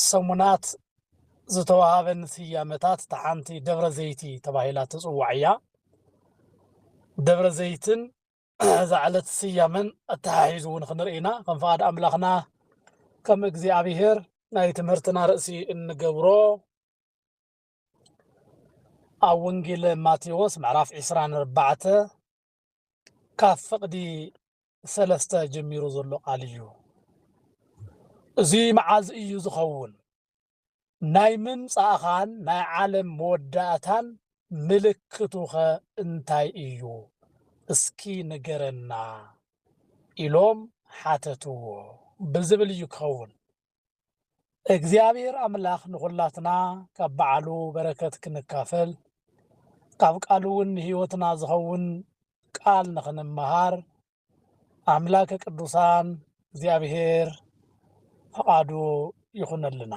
ሰሙናት ዝተዋሃበን ስያመታት ተሓንቲ ደብረ ዘይቲ ተባሂላ ትጽዋዕ እያ ደብረ ዘይትን زعلت سيامن التحيزون خنرئنا كم فقد أملاخنا كم እግዚአብሔር ናይ ትምህርትና ርእሲ እንገብሮ ኣብ ወንጌል ማቴዎስ ምዕራፍ 24 ካብ ፍቕዲ 3 ጀሚሩ ዘሎ ቃል እዩ እዚ መዓዝ እዩ ዝኸውን ናይ ምምጻእኻን ናይ ዓለም መወዳእታን ምልክቱኸ እንታይ እዩ እስኪ ንገረና ኢሎም ሓተትዎ ብዝብል እዩ ክኸውን እግዚአብሔር አምላኽ ንኹላትና ካብ በዓሉ በረከት ክንካፈል ካብ ቃሉ እውን ህይወትና ዝኸውን ቃል ንኽንመሃር አምላከ ቅዱሳን እግዚአብሔር ፈቃዱ ይኹነልና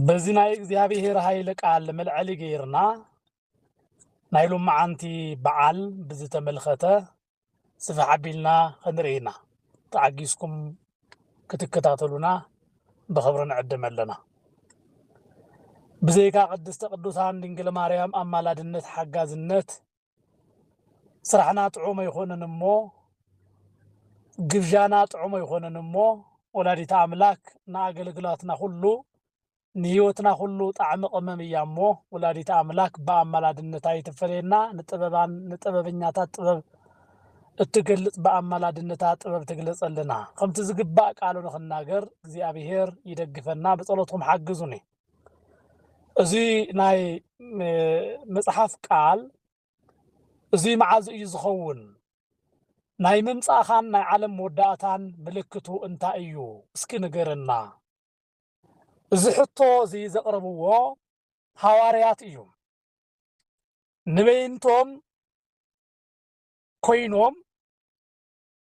በዚ ናይ እግዚአብሔር ኃይለ ቃል መልዕሊ ገይርና ናይ ሎማዓንቲ በዓል ብዝተመልኸተ ስፍሕ አቢልና ክንርኢና ተዓጊስኩም ክትከታተሉና በኽብሪ ንዕድም ኣለና ብዘይካ ቅድስተ ቅዱሳን ድንግል ማርያም አማላድነት ሓጋዝነት ስራሕና ጥዑም ይኾነን እሞ ግብዣና ጥዑም ይኾነን እሞ ወላዲተ አምላክ ንአገልግሎትና ሁሉ ንህይወትና ሁሉ ጣዕሚ ቅመም እያ እሞ ወላዲተ አምላክ በአማላድነታ ይትፈለየና ንጥበበኛታት ጥበብ እትገልጽ በአማላድነታ ጥበብ ትግለጸልና ከምቲ ዝግባእ ቃሉ ንኽናገር እግዚአብሔር ይደግፈና በጸሎትኩም ሓግዙኒ እዚ ናይ መጽሐፍ ቃል እዚ መዓዝ እዩ ዝኸውን ናይ ምምጻእኻን ናይ ዓለም መወዳእታን ምልክቱ እንታይ እዩ እስኪ ንገረና እዚ ሕቶ እዚ ዘቕረብዎ ሐዋርያት እዩ ንበይንቶም ኮይኖም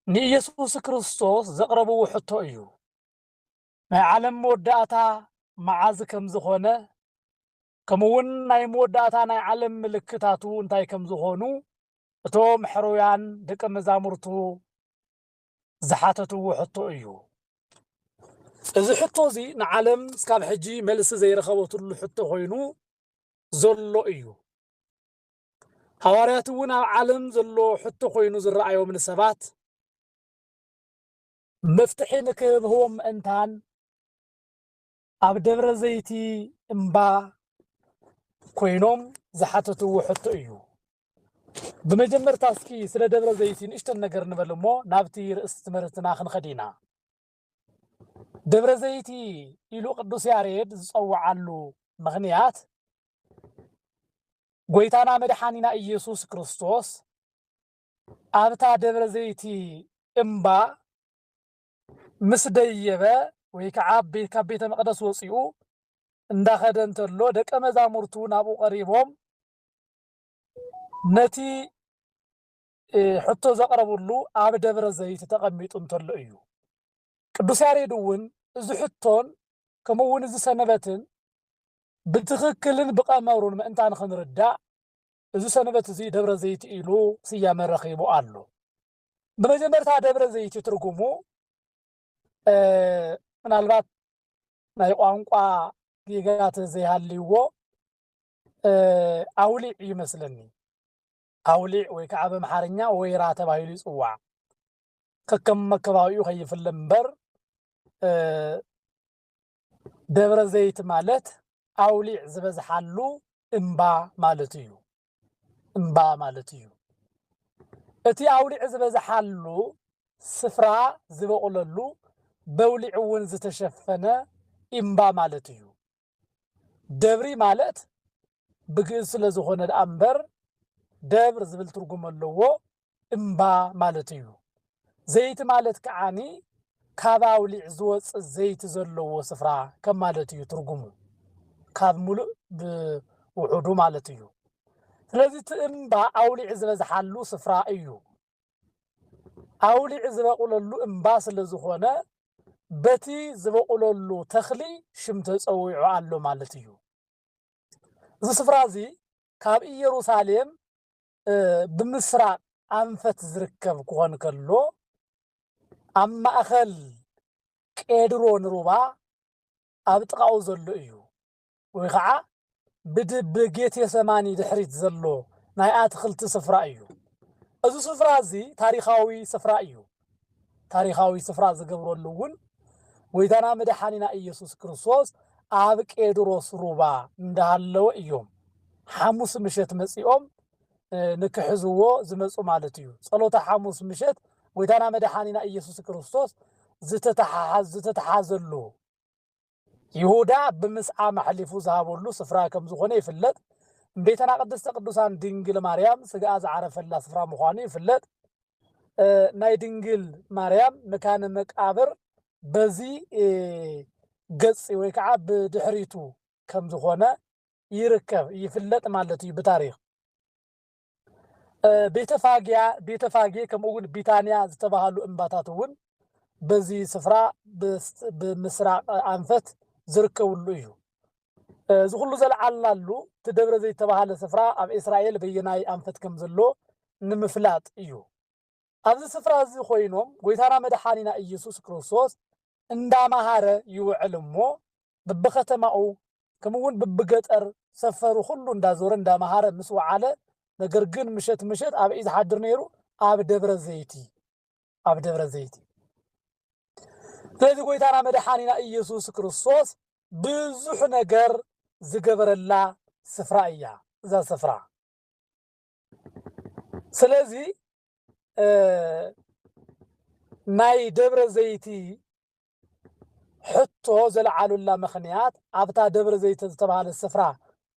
ንኢየሱስ ክርስቶስ ዘቕረብዎ ሕቶ እዩ ናይ ዓለም መወዳእታ መዓዝ ከም ዝኾነ ከምኡውን ናይ መወዳእታ ናይ ዓለም ምልክታቱ እንታይ ከም ዝኾኑ እቶም ሕሩያን ደቀ መዛሙርቱ ዝሓተትዎ ሕቶ እዩ እዚ ሕቶ እዚ ንዓለም እስካብ ሕጂ መልሲ ዘይረኸበትሉ ሕቶ ኮይኑ ዘሎ እዩ ሐዋርያት እውን ኣብ ዓለም ዘሎ ሕቶ ኮይኑ ዝረአዮም ንሰባት መፍትሒ ንክህብዎም ምእንታን ኣብ ደብረ ዘይቲ እምባ ኮይኖም ዝሓተትዎ ሕቶ እዩ ብመጀመርታ እስኪ ስለ ደብረ ዘይቲ ንእሽተን ነገር ንበል እሞ ናብቲ ርእሲ ትምህርትና ክንኸድ ኢና ደብረ ዘይቲ ኢሉ ቅዱስ ያሬድ ዝጸውዓሉ ምኽንያት ጎይታና መድኃኒና ኢየሱስ ክርስቶስ ኣብታ ደብረ ዘይቲ እምባ ምስ ደየበ ወይ ከዓ ካብ ቤተ መቅደስ ወፂኡ እንዳኸደ እንተሎ ደቀ መዛሙርቱ ናብኡ ቀሪቦም ነቲ ሕቶ ዘቕረቡሉ ኣብ ደብረ ዘይቲ ተቐሚጡ እንተሎ እዩ ቅዱስ ያሬድ እውን እዚ ሕቶን ከምኡውን እዚ ሰነበትን ብትኽክልን ብቐመሩን ምእንታን ክንርዳእ እዚ ሰንበት እዚ ደብረ ዘይቲ ኢሉ ስያመ ረኺቡ ኣሎ ብመጀመርታ ደብረ ዘይቲ ትርጉሙ ምናልባት ናይ ቋንቋ ጌጋት ዘይሃልይዎ ኣውሊዕ ይመስለኒ ኣውሊዕ ወይ ከዓ በአምሓርኛ ወይራ ተባሂሉ ይጽዋዕ ከከም መከባቢኡ ከይፍለ እምበር ደብረ ዘይት ማለት ኣውሊዕ ዝበዝሓሉ እምባ ማለት እዩ እምባ ማለት እዩ እቲ ኣውሊዕ ዝበዝሓሉ ስፍራ ዝበቁለሉ በውሊዕ እውን ዝተሸፈነ እምባ ማለት እዩ ደብሪ ማለት ብግእዝ ስለ ዝኾነ ደኣ እምበር ደብር ዝብል ትርጉም ኣለዎ እምባ ማለት እዩ ዘይቲ ማለት ከዓኒ ካብ ኣውሊዕ ዝወፅእ ዘይቲ ዘለዎ ስፍራ ከም ማለት እዩ ትርጉሙ ካብ ሙሉእ ብውሑዱ ማለት እዩ ስለዚ እቲ እምባ ኣውሊዕ ዝበዝሓሉ ስፍራ እዩ ኣውሊዕ ዝበቁለሉ እምባ ስለ ዝኾነ በቲ ዝበቁለሉ ተኽሊ ሽም ተፀዊዑ ኣሎ ማለት እዩ እዚ ስፍራ እዚ ካብ ኢየሩሳሌም ብምስራቅ ኣንፈት ዝርከብ ክኾን ከሎ أما أخل كيدرون ربا أبتقاو زلو إيو ويخعا بدب جيت يسماني دحريت زلو ناي أدخلت سفرا إيو أزو سفرا زي تاريخاوي سفرا إيو تاريخاوي سفرا زقبرو اللون ويدانا مدحانينا إيسوس كريستوس أب كيدروس ربا ندهالو إيوم حموس مشت مسيوم نكحزوو زمصو مالتيو صلوتا حموس مشت ويدانا مدحانينا إيسوس كريستوس زتتحازلو يهودا بمسعى محلفو زهابولو سفرا كم زخونه يفلت بيتنا قدسة قدوسان دينجل مريم سقاز عرف الله سفرا مخواني يفلت ناي دينجل مريم مكان مقابر بزي قص ويكعا بدحريتو كم زخونه يركب يفلت مالتي بتاريخ بيتفاقيا كم أقول بيتانيا زتباهلو انباتاتون بزي سفرا بمسراق أنفت زركو اللو زغلو زلعلالو تدبر زي تباهل سفرا أب إسرائيل بيناي أنفت كم زلو نمفلات إيو أبز سفرا زي خوينوم ويتارا مدحانينا إيسوس كريستوس انداما هارا يوعلمو ببختماو كمون ببقتر سفرو خلو اندازور انداما هارا مسوا على نقرقن مشت أب إذا حدر نيرو أب دبر زيتي ስለዚህ ጎይታና መድኃኒና ኢየሱስ ክርስቶስ ብዙሕ ነገር ዝገበረላ ስፍራ እያ እዛ ስፍራ ስለዚህ ናይ ደብረ ዘይቲ ሕቶ ዘለዓሉላ ምኽንያት ኣብታ ደብረ ዘይቲ ዝተባሃለ ስፍራ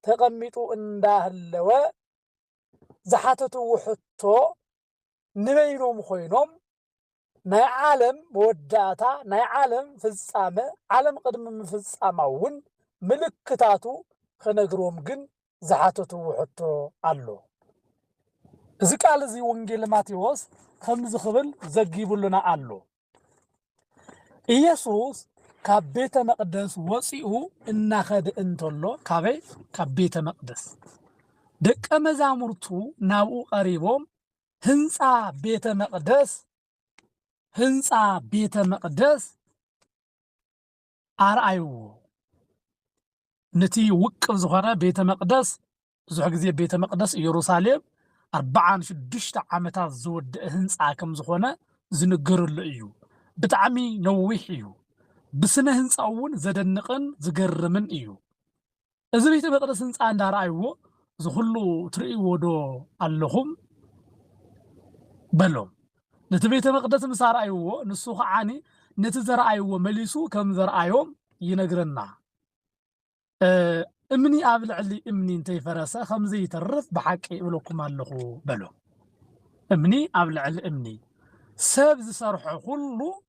ተቐሚጡ እንዳህለወ ዝሓተትዎ ሕቶ ንበይኖም ኮይኖም ناي عالم وداتا ناي عالم فزامة عالم قدم مفزامون ملكتاتو خنقروم جن زحاتو وحطو علو زكال زي ونجيل ماتيوس خمز خبل زجيبو لنا علو إيسوس كبيت مقدس وصيئو إنا خد انتولو كبيت مقدس دك أمزامرتو ناو قريبوم هنسا بيت مقدس هنسا بيت مقدس أرأيو نتي وقف زخرة بيت مقدس زوج زي بيت مقدس يروساليم 46 عامتات زود هنسا كم زخونة زنقر اللقيو بتعمي نويح إيو بسنة هنسا أون زدنقن زقرمن إيو إذا بيت مقدس هنسا عند أرأيو زخلو ترئيو دو اللهم بلوم نتبيت مقدس مسار أيوه نسوخ عاني نتزرع أيوه مليسو كم زرع يوم ينقرنا امني قابل علي امني انتي فرسا خمزي ترف بحكي ولكم هاللخو بلو امني قابل علي امني سابز صرحو كله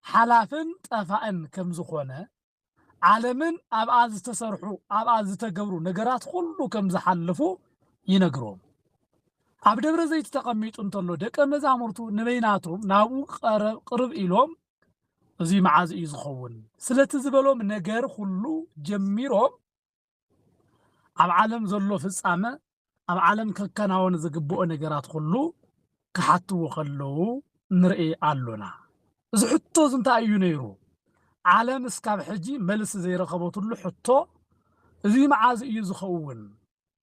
حلافن طفاءن كم زخونه عالمن ابعاز تسرحو ابعاز تقبرو نقرات كله كم زحلفو ينقروم عبد دبر زيت تقميط انتلو دقه مزامرتو نبيناتهم نابو قرب إلهم زي معاز يزخون سلت زبلهم نجار كله جميرهم عب عالم زلو فصامه عب عالم ككناون زغبو نجارات كله كحتو خلو نرئي علونا زحتو زنتا ايو نيرو عالم اسكاب حجي ملس زي رقبوتو حتو زي معاز يزخون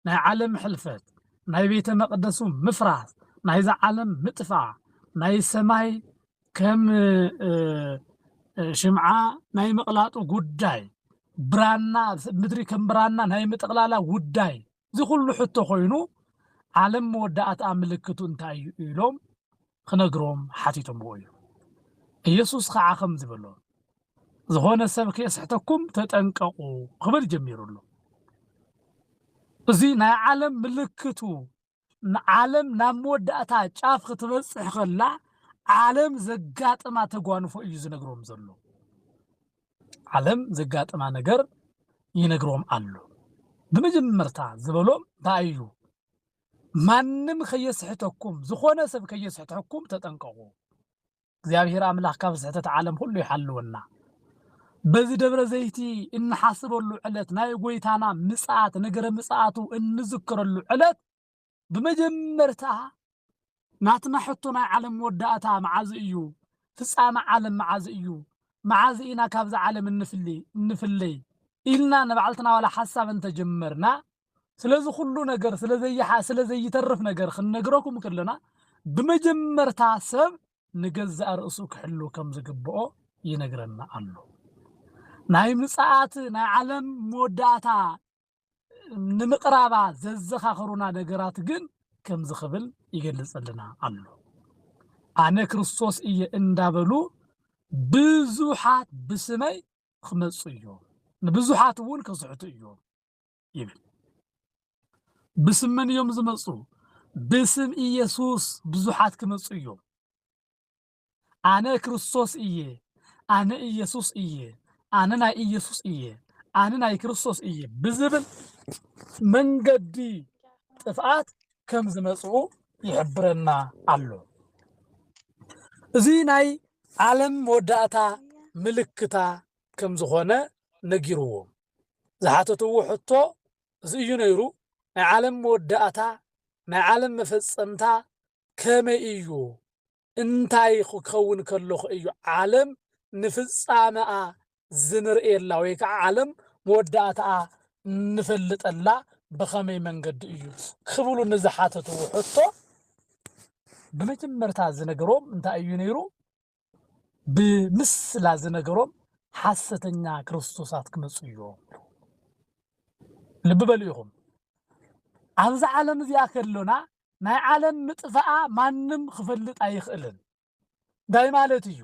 نا عالم حلفت ناي بيت مقدسو مفراس ناي ذا عالم مطفع ناي سماي كم شمعة ناي مقلاطو قداي برانا مدري كم برانا ناي متقلالا وداي زي كله حتو خوينو عالم مودات املكتو انتاي يلوم خنقروم حاتيتم بويو يسوس خاع خمز بلو زهونه سبك يسحتكم تتنققو خبر جميرولو زي ناي عالم ملكتو عالم نموداتا جاف ختبصح خلا عالم زغاطما تغوانفو يز نغروم زلو عالم زغاطما ነገር ينغروم አሉ بمجمرتا زبلوم ታዩ ማንም ከየስሕተኩም ዝኾነ ሰብ ከየስሕተኩም ተጠንቀቁ እግዚአብሔር አምላክ ካብ ስሕተት ዓለም ሁሉ ይሐልውና በዚህ ደብረ ዘይቲ እንሐስበሉ ዕለት ናይ ጎይታና ምጽአት ነገረ ምጽአቱ እንዝክረሉ ዕለት بمجمرتا ناتنا حطنا علم وداتا معاز إيو ፍጻመ ዓለም መዓዝ እዩ መዓዝ ኢና ካብዛ ዓለም እንፍለይ ኢልና ንባዕልትና ዋላ ሓሳብ እንተጀመርና ስለዚ ኩሉ ነገር ስለዘይተርፍ ነገር ክንነግረኩም ከለና ብመጀመርታ ሰብ ንገዛእ ርእሱ ክሕሉ ከም ዝግብኦ ይነግረና ኣሎ ናይ ምጽአት ናይ ዓለም መወዳእታ ንምቕራባ ዘዘኻኽሩና ነገራት ግን ከም ዝኽብል ይገልጸልና ኣሎ ኣነ ክርስቶስ እየ እንዳበሉ ብዙሓት ብስመይ ክመጹ እዮም ንብዙሓት እውን ከስሕቱ እዮም ይብል ብስም መን እዮም ዝመጹ ብስም ኢየሱስ ብዙሓት ክመጹ እዮም ኣነ ክርስቶስ እየ ኣነ ኢየሱስ እየ ኣነ ናይ ኢየሱስ እየ ኣነ ናይ ክርስቶስ እየ ብዝብል መንገዲ ጥፍኣት ከም ዝመጽኡ ይሕብረና ኣሎ እዚ ናይ ዓለም መወዳእታ ምልክታ ከም ዝኾነ ነጊርዎ ዝሓተትዎ ሕቶ እዚ እዩ ነይሩ ናይ ዓለም መወዳእታ ናይ ዓለም መፈጸምታ ከመይ እዩ እንታይ ክኸውን ከለኹ እዩ ዓለም ንፍጻመኣ ዝንርኤላ ወይ ከዓ ዓለም መወዳእታኣ ንፈልጠላ ብኸመይ መንገዲ እዩ ክብሉ ንዝሓተትዎ ሕቶ ብመጀመርታ ዝነገሮም እንታይ እዩ ነይሩ ብምስላ ዝነገሮም ሓሰተኛ ክርስቶሳት ክመጹ እዮም ልቢ በሉ ኢኹም ኣብዚ ዓለም እዚኣ ከሎና ናይ ዓለም ምጥፋኣ ማንም ክፈልጥ ኣይኽእልን እንታይ ማለት እዩ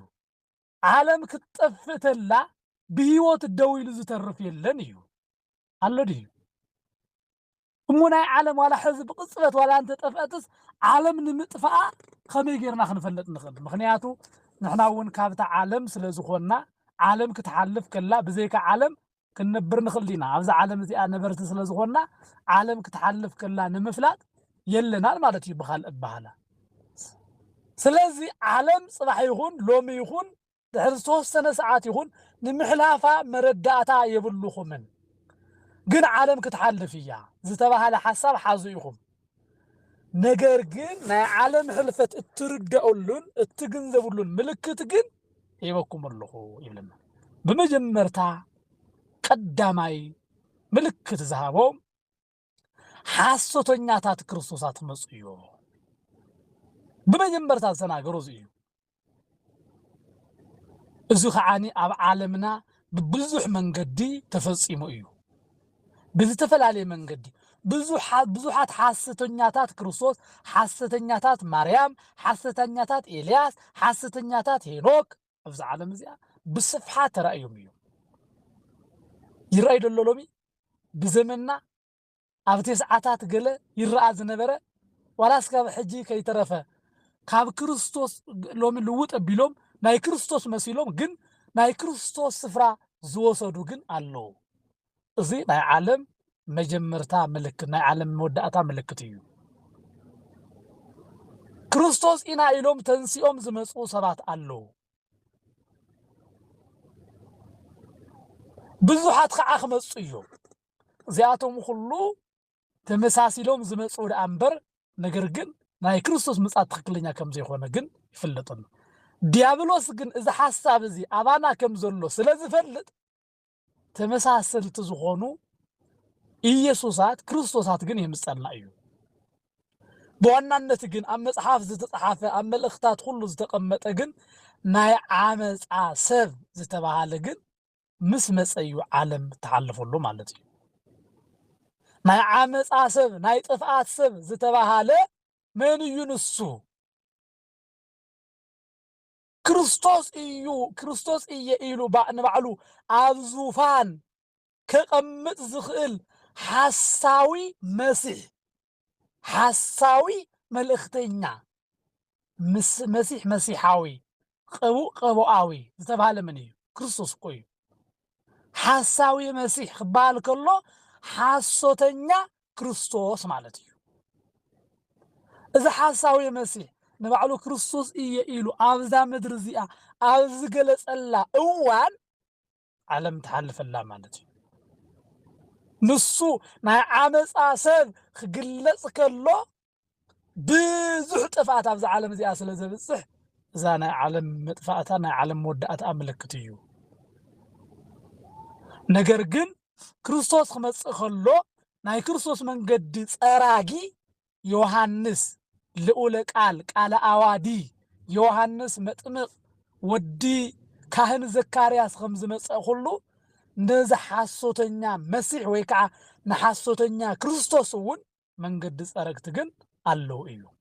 ዓለም ክትጠፍእ ተላ ብህይወት ደው ኢሉ ዝተርፍ የለን እዩ ኣሎ ድዩ እሞ ናይ ዓለም ዋላ ሕዚ ብቅጽበት ዋላ እንተጠፍአትስ ዓለም ንምጥፋኣ ከመይ ጌርና ክንፈልጥ ንኽእል ምክንያቱ ንሕና እውን ካብታ ዓለም ስለ ዝኾንና ዓለም ክትሓልፍ ከላ ብዘይካ ዓለም ክንነብር ንኽእል ኢና ኣብዚ ዓለም እዚኣ ነበርቲ ስለ ዝኾንና ዓለም ክትሓልፍ ከላ ንምፍላጥ የለናል ማለት እዩ ብኻልእ ኣባህላ ስለዚ ዓለም ጽባሕ ይኹን ሎሚ ይኹን ድሕሪ ዝተወሰነ ሰዓት ይኹን ንምሕላፋ መረዳእታ የብልኹምን ግን ዓለም ክትሓልፍ እያ ዝተባሃለ ሓሳብ ሓዙ ኢኹም ነገር ግን ናይ ዓለም ሕልፈት እትርድአሉን እትግንዘብሉን ምልክት ግን ይበኩም ኣለኹ ይብለና ብመጀመርታ ቀዳማይ ምልክት ዝሃቦም ሓሰተኛታት ክርስቶሳት ክመጹ እዮም ብመጀመርታ ዝተናገሩ እዚ እዩ እዚ ኸዓኒ ኣብ ዓለምና ብብዙሕ መንገዲ ተፈጺሙ እዩ ብዝተፈላለየ መንገዲ ብዙሓት ሓሰተኛታት ክርስቶስ ሓሰተኛታት ማርያም ሓሰተኛታት ኤልያስ ሓሰተኛታት ሄኖክ ኣብዚ ዓለም እዚኣ ብስፍሓት ተራእዮም እዮም ይረአይ ደሎ ሎሚ ብዘመንና ኣብ ተስዓታት ገለ ይረአ ዝነበረ ዋላስ ካብ ሕጂ ከይተረፈ ካብ ክርስቶስ ሎሚ ልውጥ ኣቢሎም ናይ ክርስቶስ መሲሎም ግን ናይ ክርስቶስ ስፍራ ዝወሰዱ ግን ኣለዉ እዚ ናይ ዓለም መጀመርታ ምልክት ናይ ዓለም መወዳእታ ምልክት እዩ ክርስቶስ ኢና ኢሎም ተንሲኦም ዝመጹ ሰባት ኣለዉ ብዙሓት ከዓ ክመጹ እዮም እዚኣቶም ኩሉ ተመሳሲሎም ዝመጹ ደኣ እምበር ነገር ግን ናይ ክርስቶስ ምጽኣት ትክክለኛ ከም ዘይኮነ ግን ይፍለጠሉ ዲያብሎስ ግን እዚ ሓሳብ እዚ ኣባና ከም ዘሎ ስለ ዝፈልጥ ተመሳሰልቲ ዝኾኑ ኢየሱሳት ክርስቶሳት ግን የምጸልና እዩ በዋናነት ግን ኣብ መጽሓፍ ዝተጻሓፈ ኣብ መልእኽታት ሁሉ ዝተቐመጠ ግን ናይ ዓመፃ ሰብ ዝተባሃለ ግን ምስ መጸዩ ዓለም ተሓልፈሉ ማለት እዩ ናይ ዓመፃ ሰብ ናይ ጥፍኣት ሰብ ዝተባሃለ መን እዩ ንሱ ክርስቶስ እየ ኢሉ ንባዕሉ ኣብ ዙፋን ከቐምጥ ዝኽእል ሓሳዊ መሲሕ ሓሳዊ መልእኽተኛ መሲሕ መሲሓዊ ቀቡኣዊ ዝተባሃለ መን እዩ ክርስቶስ እኮ እዩ ሓሳዊ መሲሕ ክበሃል ከሎ ሓሶተኛ ክርስቶስ ማለት እዩ እዚ ሓሳዊ መሲሕ ንባዕሉ ክርስቶስ እየ ኢሉ ኣብዛ ምድሪ እዚኣ ኣብ ዝገለጸላ እዋን ዓለም ተሓልፈላ ማለት እዩ ንሱ ናይ ዓመፃ ሰብ ክግለጽ ከሎ ብዙሕ ጥፍኣት ኣብዛ ዓለም እዚኣ ስለ ዘብጽሕ زانا عالم مطفأتنا عالم مودعت أملكتيو نجرجن كريستوس خمس خلو ناي كريستوس من قد أراجي يوحنس لأولك قال أوادي يوحنس متمق ودي كاهن زكارياس خمس خلو نز حاسوتنيا مسيح ويكع نحاسوتنيا كريستوس ون من قد أرجتجن الله إيو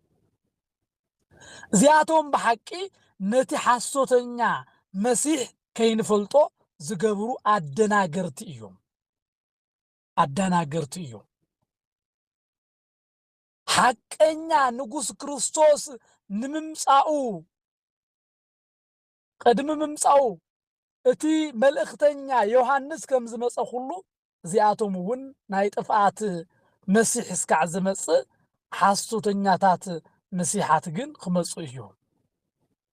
زياتهم بحكي نتي حاسوتنيا مسيح كين فلطو زقبرو أدناغرت إيوم أدناغرت إيوم حقنيا نغوس كريستوس نممصاو قدم ممصاو اتي ملእختنيا يوحنس كم زمص خلو زياتهم ون ناي طفات مسيح اسكع زمص حاسوتنياتات مسيحات جن خمصو إيوم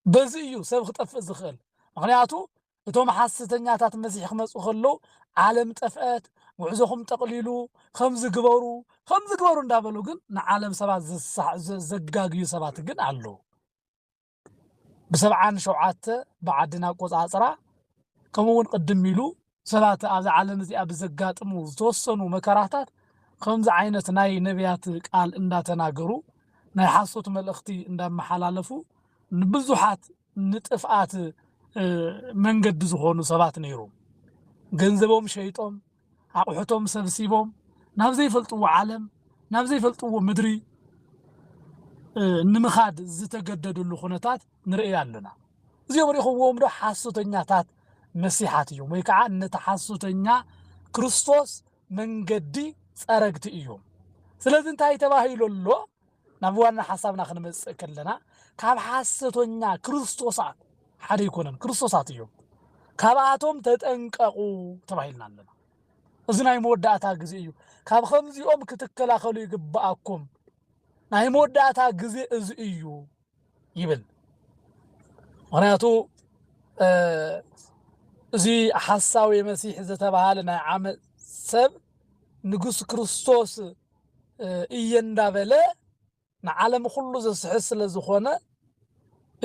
بزيو سب خطف زخل مخنياتو اتوم حاسوتنياتات مسيح خمصو خلو عالم طفات وعزوهم تقليلو خمز جبرو اندابلو جن نعالم سبات زقاقيو سبات جن علو بسبعان شوعات بعدنا قوز عصرا كمون قدم ميلو سبات أبز عالم زي أبز زقات توصنو مكاراتات خمز عينة ناي نبيات قال اندا تناقرو ناي حاسوت ملأختي اندا محلالفو نبزوحات نطفات منقد زخونو سبات نيرو ገንዘቦም ሸይጦም አቁሕቶም ሰብሲቦም ናብ ዘይፈልጥዎ ዓለም ናብ ዘይፈልጥዎ ምድሪ ንምኻድ ዝተገደዱሉ ኩነታት ንርኢ ኣለና እዚኦም ሪኹዎም ዶ ሓሶተኛታት መሲሓት እዮም ወይ ከዓ ነቲ ሓሶተኛ ክርስቶስ መንገዲ ፀረግቲ እዮም ስለዚ እንታይ ተባሂሉ ኣሎ ናብ ዋና ሓሳብና ክንመጽእ ከለና ካብ ሓሶተኛ ክርስቶሳት ሓደ ይኮነን ክርስቶሳት እዮም ካብኣቶም ተጠንቀቁ ተባሂልና ኣለና እዚ ናይ መወዳእታ ግዜ እዩ ካብ ከምዚኦም ክትከላኸሉ ይግባአኩም ናይ መወዳእታ ግዜ እዚ እዩ ይብል ምክንያቱ እዚ ሓሳዊ መሲሕ ዝተባሃለ ናይ ዓመፅ ሰብ ንጉስ ክርስቶስ እየ እንዳበለ ንዓለም ኩሉ ዘስሕብ ስለ ዝኾነ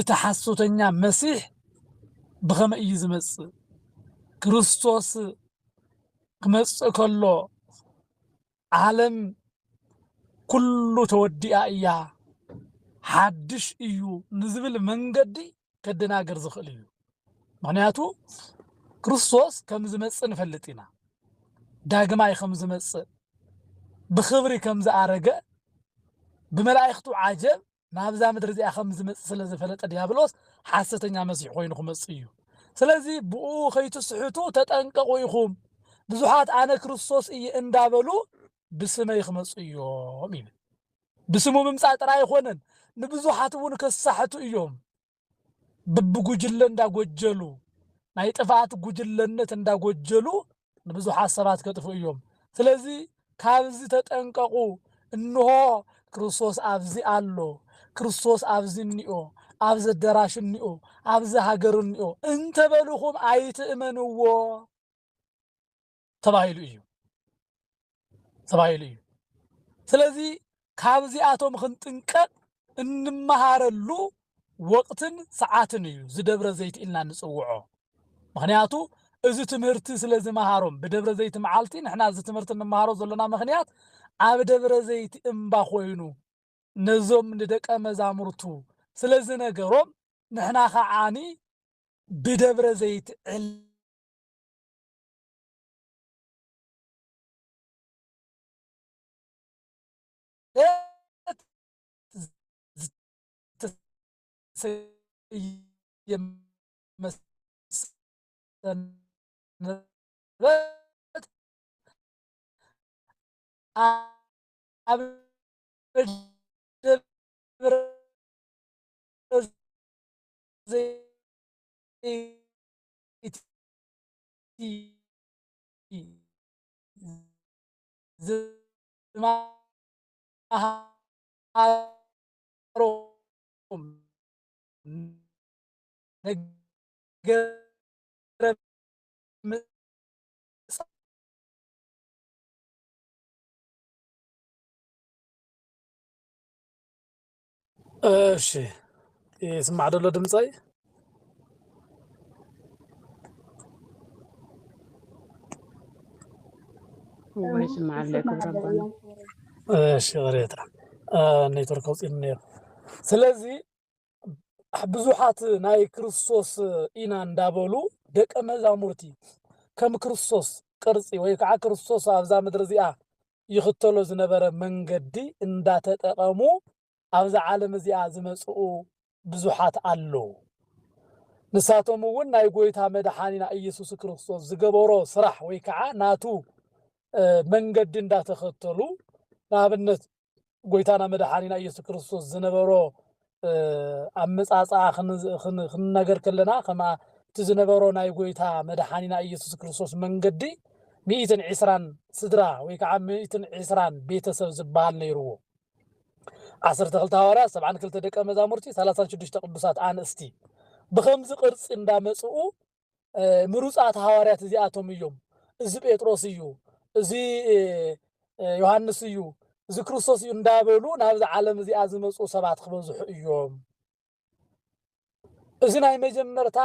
እቲ ሓሶተኛ መሲሕ بخم يزمس كريستوس كمس كله عالم كله تودي أيا حدش إيو نزبل منقدي كدنا جرز خليو معناته كريستوس كم زمس نفلتنا داقماي خم زمس بخبري كم زارجة بملائكته عجب نابزا مدرزي أخم زمس سلزي فلت ديابلوس حاستنيا مسيح وينكم مسيو سلازي بو خيتو سحوتو تتنققوا يخوم بزحات أنا كريستوس إي اندابلو بسمه يخمصيو مين بسمو ممصات راي يخونن نبزحات ون كسحتو إيوم ببجلن دا ጎጀሉ ናይ ጥፋት ጉጅለነት እንዳ ጎጀሉ نبزحات ሰባት ከጥፉ إيوم ስለዚህ ካብዚ ተጠንቀቁ እንሆ ክርስቶስ አብዚ አሎ ክርስቶስ አብዚ ንኦ አብዘ ደራሽ ንኦ አብዘ ሀገር ንኦ እንተ በልኹም አይትእመንዎ ተባሂሉ እዩ ስለዚህ ካብዚ አቶም ክንጥንቀቅ እንመሃረሉ ወቅትን ሰዓትን እዩ ዝደብረ ዘይት ኢልና ንጽውዖ ምክንያቱ እዚ ትምህርቲ ስለዚ መሃሮም በደብረ ዘይት መዓልቲ ንሕና እዚ ትምህርቲ እንመሃሮ ዘለና ምክንያት ኣብ ደብረ ዘይት እምባ ኮይኑ ነዞም ንደቀ መዛሙርቱ ስለዚ ነገሮም ንሕና ኸዓኒ ብደብረ ዘይት እሺ يسمع دلو دمصي ويسمع لكم ربنا شغريتها نيتورك وصلنا سلازي ብዙሓት ናይ ክርስቶስ ኢና እንዳበሉ ደቀ መዛሙርቲ ከም ክርስቶስ ቅርጺ ወይ ከዓ ክርስቶስ ኣብዛ ምድሪ እዚኣ ይኽተሎ ዝነበረ መንገዲ እንዳተጠቐሙ ኣብዛ ዓለም እዚኣ ዝመጽኡ ብዙሓት ኣለዉ ንሳቶም እውን ናይ ጎይታ መድሓኒና ኢየሱስ ክርስቶስ ዝገበሮ ስራሕ ወይ ከዓ ናቱ መንገዲ እንዳተኸተሉ ንኣብነት ጎይታና መድሓኒና ኢየሱስ ክርስቶስ ዝነበሮ ኣመጻጽኣ ክንነገር ከለና ከማ እቲ ዝነበሮ ናይ ጎይታ መድሓኒና ኢየሱስ ክርስቶስ መንገዲ 120 ስድራ ወይ ከዓ 120 ቤተሰብ ዝበሃል ነይሩዎ 12 ሐዋርያት 72 ደቀ መዛሙርቲ 36 ቅዱሳት ኣንስቲ ብኸምዚ ቅርጺ እንዳመጽኡ ምሩጻት ሐዋርያት እዚኣቶም እዮም እዚ ጴጥሮስ እዩ እዚ ዮሐንስ እዩ እዚ ክርስቶስ እዩ እንዳበሉ ናብዚ ዓለም እዚኣ ዝመጹ ሰባት ክበዝሑ እዮም እዚ ናይ መጀመርታ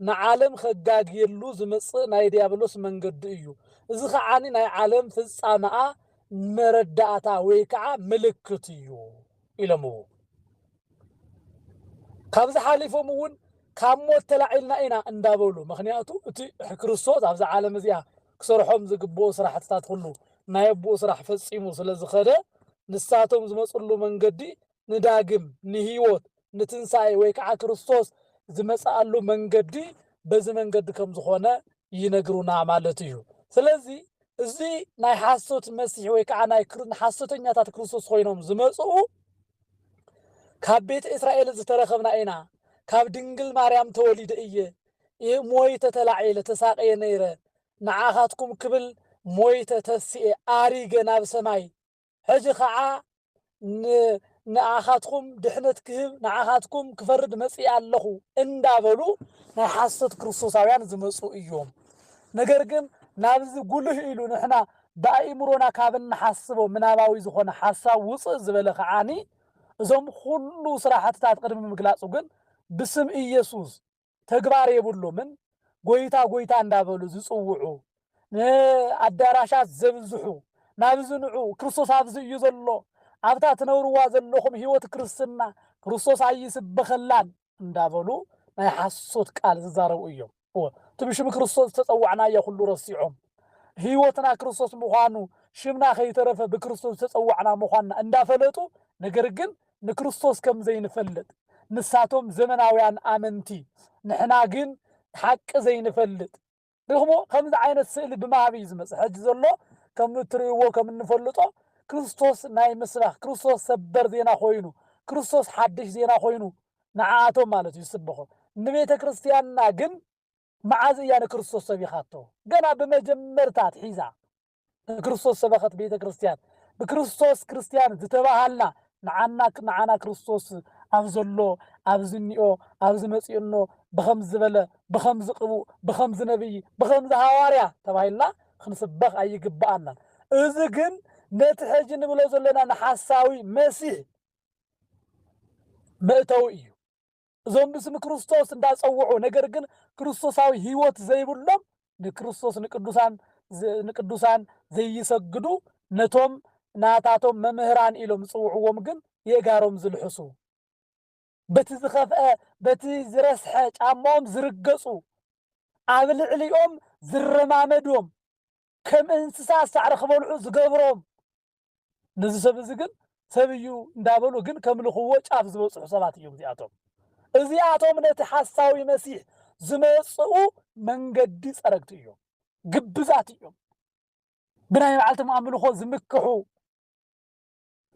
ንዓለም ከጋግየሉ ዝመጽእ ናይ ዲያብሎስ መንገዲ እዩ እዚ ኸዓኒ ናይ ዓለም ፍጻመኣ መረዳእታ ወይ ከዓ ምልክት እዩ ኢሎሞ ካብዚ ሓሊፎም እውን ካብ ሞት ተላዒልና ኢና እንዳበሉ ምኽንያቱ እቲ ክርስቶስ ኣብዛ ዓለም እዚኣ ክሰርሖም ዝግብኡ ስራሕትታት ሁሉ ናይ ኣቦኡ ስራሕ ፈጺሙ ስለዝኸደ ንሳቶም ዝመጽሉ መንገዲ ንዳግም ንህይወት ንትንሳኤ ወይ ከዓ ክርስቶስ ዝመጽኣሉ መንገዲ በዚ መንገዲ ከም ዝኾነ ይነግሩና ማለት እዩ ስለዚ እዚ ናይ ሓሶት መሲሕ ወይ ከዓ ናይ ሓሶተኛታት ክርስቶስ ኮይኖም ዝመጽኡ ካብ ቤተ እስራኤል ዝተረኸብና ኢና ካብ ድንግል ማርያም ተወሊደ እየ ሞይተ ተላዒለ ተሳቀየ ነይረ ንዓኻትኩም ክብል ሞይተ ተስኤ ኣሪገ ናብ ሰማይ ሕጂ ከዓ ንዓኻትኩም ድሕነት ክህብ ንዓኻትኩም ክፈርድ መጽእ ኣለኹ እንዳበሉ ናይ ሓሶት ክርስቶሳውያን ዝመጹ እዮም ነገር ግን ናብዚ ጉልህ ኢሉ ንሕና ብኣእምሮና ካብ እንሓስቦ ምናባዊ ዝኾነ ሓሳብ ውፅእ ዝበለ ከዓኒ እዞም ኩሉ ስራሕትታት ቅድሚ ምግላጹ ግን ብስም ኢየሱስ ተግባር የብሎምን ጎይታ ጎይታ እንዳበሉ ዝጽውዑ ንኣዳራሻት ዘብዝሑ ናብዚ ንዑ ክርስቶስ ኣብዚ እዩ ዘሎ ኣብታ ትነብርዋ ዘለኹም ህይወት ክርስትና ክርስቶስ ኣይስበኸላን እንዳበሉ ናይ ሓሶት ቃል ዝዛረቡ እዮም እቲ ብሽም ክርስቶስ ተጸዋዕናዮ ኩሉ ረሲዖም ህይወትና ክርስቶስ ምዃኑ ሽምና ከይተረፈ ብክርስቶስ ተጸዋዕና ምዃንና እንዳፈለጡ ነገር ግን ንክርስቶስ ከም ዘይንፈልጥ ንሳቶም ዘመናውያን ኣመንቲ ንሕና ግን ሓቂ ዘይንፈልጥ ደግሞ ከምዚ ዓይነት ስእሊ ብማህቢ ዝመጽእ ሕጂ ዘሎ ከም እትርእይዎ ከም እንፈልጦ ክርስቶስ ናይ ምስባኽ ክርስቶስ ሰበር ዜና ኮይኑ ክርስቶስ ሓድሽ ዜና ኮይኑ ንዓቶም ማለት እዩ ይስበኹ ንቤተ ክርስቲያንና ግን መዓዝ እያ ንክርስቶስ ሰቢኻቶ ገና ብመጀመርታት ሒዛ ንክርስቶስ ሰበኸት ቤተ ክርስቲያን ብክርስቶስ ክርስቲያን ዝተባሃልና ንዓና ክርስቶስ ኣብ ዘሎ ኣብ ዝኒኦ ኣብ ዝመጽእኖ ብኸምዚ ዝበለ ብኸምዚ ቅቡእ ብኸምዚ ነብይ ብኸምዚ ሃዋርያ ተባሂልና ክንስበኽ ኣይግባአናን እዚ ግን ነቲ ሕጂ ንብሎ ዘለና ንሓሳዊ መሲሕ መእተዊ እዩ እዞም ብስም ክርስቶስ እንዳጸውዑ ነገር ግን ክርስቶሳዊ ህይወት ዘይብሎም ንክርስቶስ ንቅዱሳን ዘይሰግዱ ነቶም ናታቶም መምህራን ኢሎም ጽውዕዎም ግን የጋሮም ዝልሕሱ በቲ ዝኸፍአ በቲ ዝረስሐ ጫማኦም ዝርገጹ ኣብ ልዕሊኦም ዝረማመዶም ከም እንስሳ ሳዕሪ ክበልዑ ዝገብሮም ነዚ ሰብ እዚ ግን ሰብ እዩ እንዳበሉ ግን ከም ልኽዎ ጫፍ ዝበጽሑ ሰባት እዮም እዚኣቶም እዚኣቶም ነቲ ሓሳዊ መሲሕ ዝመጽኡ መንገዲ ጸረግቲ እዮም ግብዛት እዮም ብናይ መዓልቶም ኣምልኾ ዝምክሑ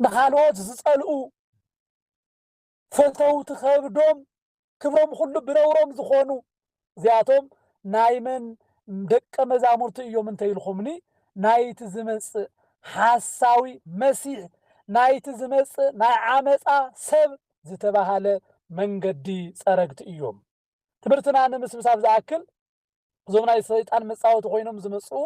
ንኻልኦት ዝጸልኡ ፈተውቲ ከብዶም ክብሮም ኩሉ ብነውሮም ዝኾኑ እዚኣቶም ናይ መን ደቀ መዛሙርቲ እዮም እንተይልኹምኒ ናይቲ ዝመጽእ ሓሳዊ መሲሕ ናይቲ ዝመጽእ ናይ ዓመፃ ሰብ ዝተባሃለ መንገዲ ጸረግቲ እዮም ትምህርትና ንምስብሳብ ዝኣክል እዞም ናይ ሰይጣን መጻወቲ ኮይኖም ዝመጽኡ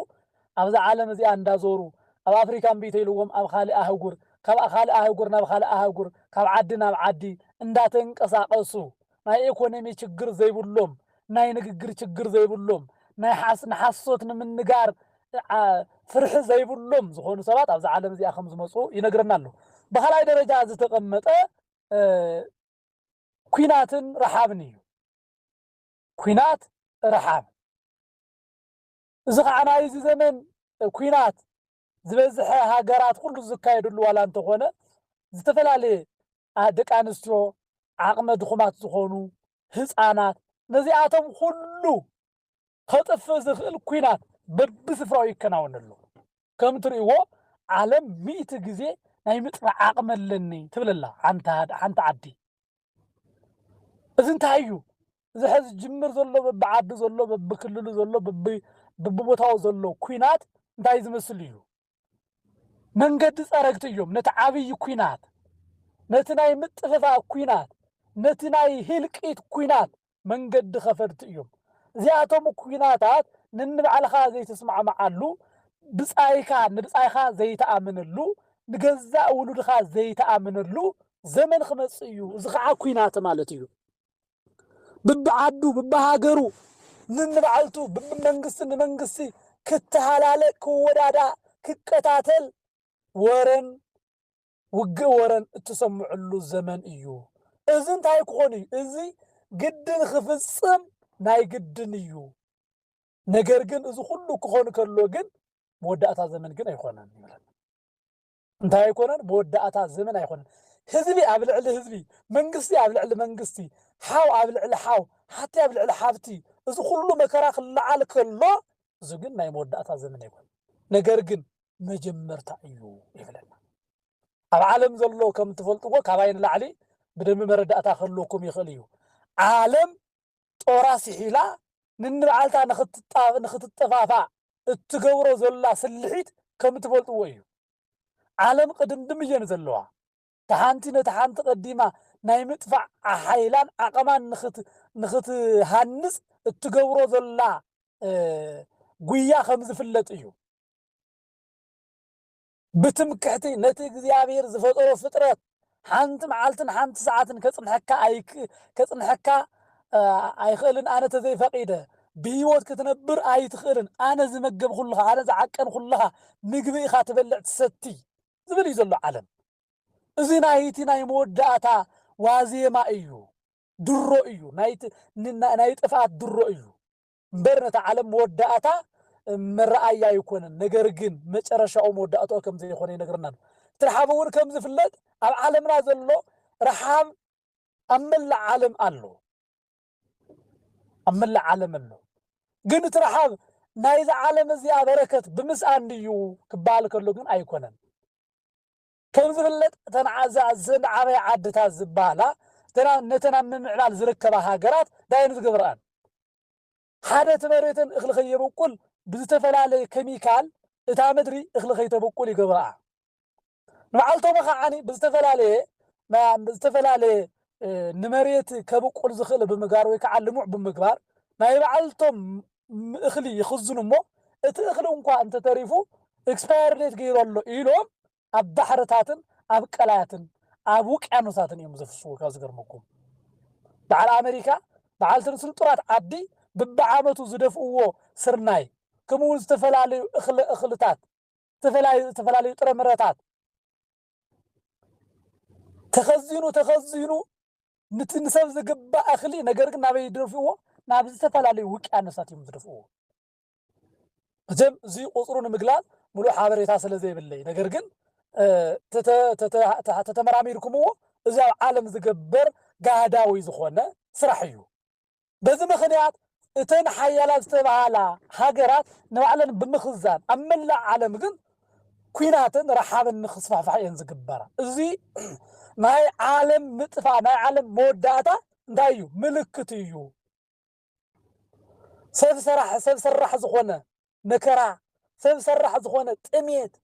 ኣብዛ ዓለም እዚኣ እንዳዞሩ ኣብ ኣፍሪካ እምቢተይልዎም ኣብ ካልእ ኣህጉር ካብ ካልእ ኣህጉር ናብ ካልእ ኣህጉር ካብ ዓዲ ናብ ዓዲ እንዳተንቀሳቀሱ ናይ ኢኮኖሚ ችግር ዘይብሎም ናይ ንግግር ችግር ዘይብሎም ናይ ሓሶት ንምንጋር ፍርሕ ዘይብሎም ዝኾኑ ሰባት ኣብዚ ዓለም እዚኣ ከም ዝመፁ ይነግረና ኣሎ በኻልኣይ ደረጃ ዝተቐመጠ ኩናትን ረሓብን እዩ ኩናት ረሓብ እዚ ከዓ ናይ እዚ ዘመን ኩናት ዝበዝሐ ሃገራት ኩሉ ዝካየድሉ ዋላ እንተኾነ ዝተፈላለየ ደቂ ኣንስትዮ ዓቕመ ድኹማት ዝኾኑ ህፃናት ነዚኣቶም ኩሉ ከጥፍእ ዝኽእል ኩናት በብስፍራው ይከናወነሉ ከም ትርእይዎ ዓለም 100 ግዜ ናይ ምጥፋእ ዓቕሚ ኣለኒ ትብለላ ሓንቲ ዓዲ እዚ እንታይ እዩ እዚ ሕዚ ጅምር ዘሎ በብዓዲ ዘሎ በብክልሉ ዘሎ በብቦታው ዘሎ ኩናት እንታይ ዝመስል እዩ መንገዲ ፀረግቲ እዮም ነቲ ዓብይ ኩናት ነቲ ናይ ምጥፍፋእ ኩናት ነቲ ናይ ህልቂት ኩናት መንገዲ ከፈድቲ እዮም እዚኣቶም ኩናታት ንንባዕልኻ ዘይተስማዕማዓሉ ንብፃይኻ ዘይተኣምነሉ ንገዛእ ውሉድኻ ዘይተኣምነሉ ዘመን ክመፅእ እዩ እዚ ከዓ ኩናት ማለት እዩ በብዓዱ በብሃገሩ ንንባዕልቱ በብመንግስቲ ንመንግስቲ ክትሃላለእ ክወዳዳእ ክቀታተል ወረን ውግእ ወረን እትሰምዐሉ ዘመን እዩ እዚ እንታይ ክኾን እዩ እዚ ግድን ክፍፅም ናይ ግድን እዩ ነገር ግን እዚ ኩሉ ክኾን ከሎ ግን መወዳእታ ዘመን ግን ኣይኮነን ይብለና እንታይ ኣይኮነን መወዳእታ ዘመን ኣይኮነን ህዝቢ ኣብ ልዕሊ ህዝቢ መንግስቲ ኣብ ልዕሊ መንግስቲ ሓው ኣብ ልዕሊ ሓው ሓቲ ኣብ ልዕሊ ሓብቲ እዚ ኩሉ መከራ ክለዓል ከሎ እዚ ግን ናይ መወዳእታ ዘመን ኣይኮነን ነገር ግን መጀመርታ እዩ ይብለና ኣብ ዓለም ዘሎ ከም ትፈልጥዎ ካባይ ንላዕሊ ብደንቢ መረዳእታ ከለኩም ይኽእል እዩ ዓለም ጦራ ሲሒላ ንንባዕልታ ንኽትጠፋፋእ እትገብሮ ዘላ ስልሒት ከም ትፈልጥዎ እዩ ዓለም ቅድምድም እየን ዘለዋ ተሓንቲ ነቲ ሓንቲ ቀዲማ ናይ ምጥፋዕ ሓይላን ዓቐማን ንኽትሃንፅ እትገብሮ ዘላ ጉያ ከም ዝፍለጥ እዩ ብትምክሕቲ ነቲ እግዚኣብሔር ዝፈጠሮ ፍጥረት ሓንቲ መዓልትን ሓንቲ ሰዓትን ከጽንሐካ ኣይኽእልን ኣነ ተዘይፈቂደ ብሂወት ክትነብር ኣይትኽእልን ኣነ ዝመገብ ኩልኻ ኣነ ዝዓቀን ኩልኻ ምግቢ ኢኻ ትበልዕ ትሰቲ ዝብል እዩ ዘሎ ዓለም እዚ ናይቲ ናይ መወዳእታ ዋዜማ እዩ ድሮ እዩ ናይ ጥፍኣት ድሮ እዩ እምበር ነቲ ዓለም መወዳእታ መረኣያ ኣይኮነን ነገር ግን መጨረሻኡ መወዳእታኡ ከም ዘይኮነ ይነግረና እቲ ረሓብ እውን ከም ዝፍለጥ ኣብ ዓለምና ዘሎ ረሓብ ኣብ መላእ ዓለም ኣሎ ኣብ መላእ ዓለም ኣሎ ግን እቲ ረሓብ ናይዚ ዓለም እዚኣ በረከት ብምስኣን ድዩ ክበሃል ከሎ ግን ኣይኮነን ከም ዝፍለጥ እተን ዓበይ ዓድታት ዝበሃላ ነተን ኣብ ምምዕባል ዝርከባ ሃገራት ዳይኑ ዝገብርአን ሓደ መሬትን እኽሊ ከየበቁል ብዝተፈላለየ ኬሚካል እታ ምድሪ እኽሊ ከይተበቁል ይገብርአ ንባዕልቶም ከዓኒ ብዝተፈላለየ ንመሬት ከበቁል ዝኽእል ብምግባር ወይ ከዓ ልሙዕ ብምግባር ናይ ባዕልቶም እኽሊ ይኽዝኑ እሞ እቲ እኽሊ እንኳ እንተተሪፉ ኤክስፓየር ዴት ገይሩ ኣሎ ኢሎም ኣብ ባሕርታትን ኣብ ቀላያትን ኣብ ውቅያኖሳትን እዮም ዘፍስዎ ካብ ዝገርመኩም በዓል ኣሜሪካ በዓልትን ስልጡራት ዓዲ በብዓመቱ ዝደፍእዎ ስርናይ ከምኡ ዝተፈላለዩ እኽልታት ዝተፈላለዩ ጥረምረታት ተኸዚኑ ንሰብ ዝግባእ እኽሊ ነገር ግን ናበይ ይደፍእዎ ናብ ዝተፈላለዩ ውቅያኖሳት እዮም ዝደፍእዎ እዚ ቁፅሩ ንምግላጽ ሙሉእ ሓበሬታ ስለ ዘይብለይ ነገር ግን ተተመራሚርኩምዎ እዚ ኣብ ዓለም ዝገበር ጋዳዊ ዝኾነ ስራሕ እዩ በዚ ምኽንያት እተን ሓያላት ዝተባሃላ ሃገራት ንባዕለን ብምኽዛን ኣብ መላእ ዓለም ግን ኩናትን ረሓብን ንክስፋሕፋሕ እየን ዝግበራ እዚ ናይ ዓለም ምጥፋእ ናይ ዓለም መወዳእታ እንታይ እዩ ምልክት እዩ ሰብ ሰራሕ ዝኾነ መከራ ሰብ ሰራሕ ዝኾነ ጥሜት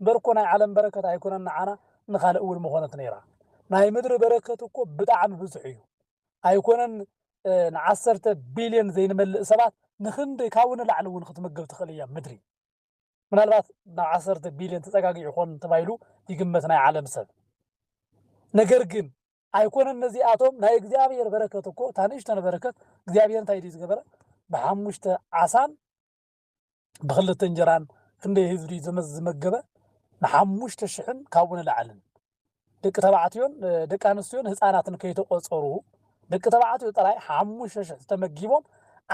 በርኮ ናይ ዓለም በረከት ኣይኮነን ንዓና ንኻልእ እውን መኾነት ነይራ ናይ ምድሪ በረከት እኮ ብጣዕሚ ብዙሕ እዩ ኣይኮነን ን10 ቢልዮን ዘይንመልእ ሰባት ንክንደይ ካብኡ ንላዕሊ እውን ክትመገብ ትኽእል እያ ምድሪ ምናልባት ናብ 10 ቢልዮን ተፀጋጊዑ ይኾን ተባሂሉ ይግመት ናይ ዓለም ሰብ ነገር ግን ኣይኮነን ነዚኣቶም ናይ እግዚአብሔር በረከት እኮ ታንሽተነ በረከት እግዚአብሔር እንታይ እዩ ዝገበረ ብሓሙሽተ ዓሳን ብክልተ እንጀራን ክንደይ ህዝቢ ዝመገበ ንሓሙሽተ ሽሕን ካብኡ ንላዕልን ደቂ ተባዕትዮን ደቂ ኣንስትዮን ህፃናትን ከይተቆፀሩ ደቂ ተባዕትዮ ጥራይ 5,000 ተመጊቦም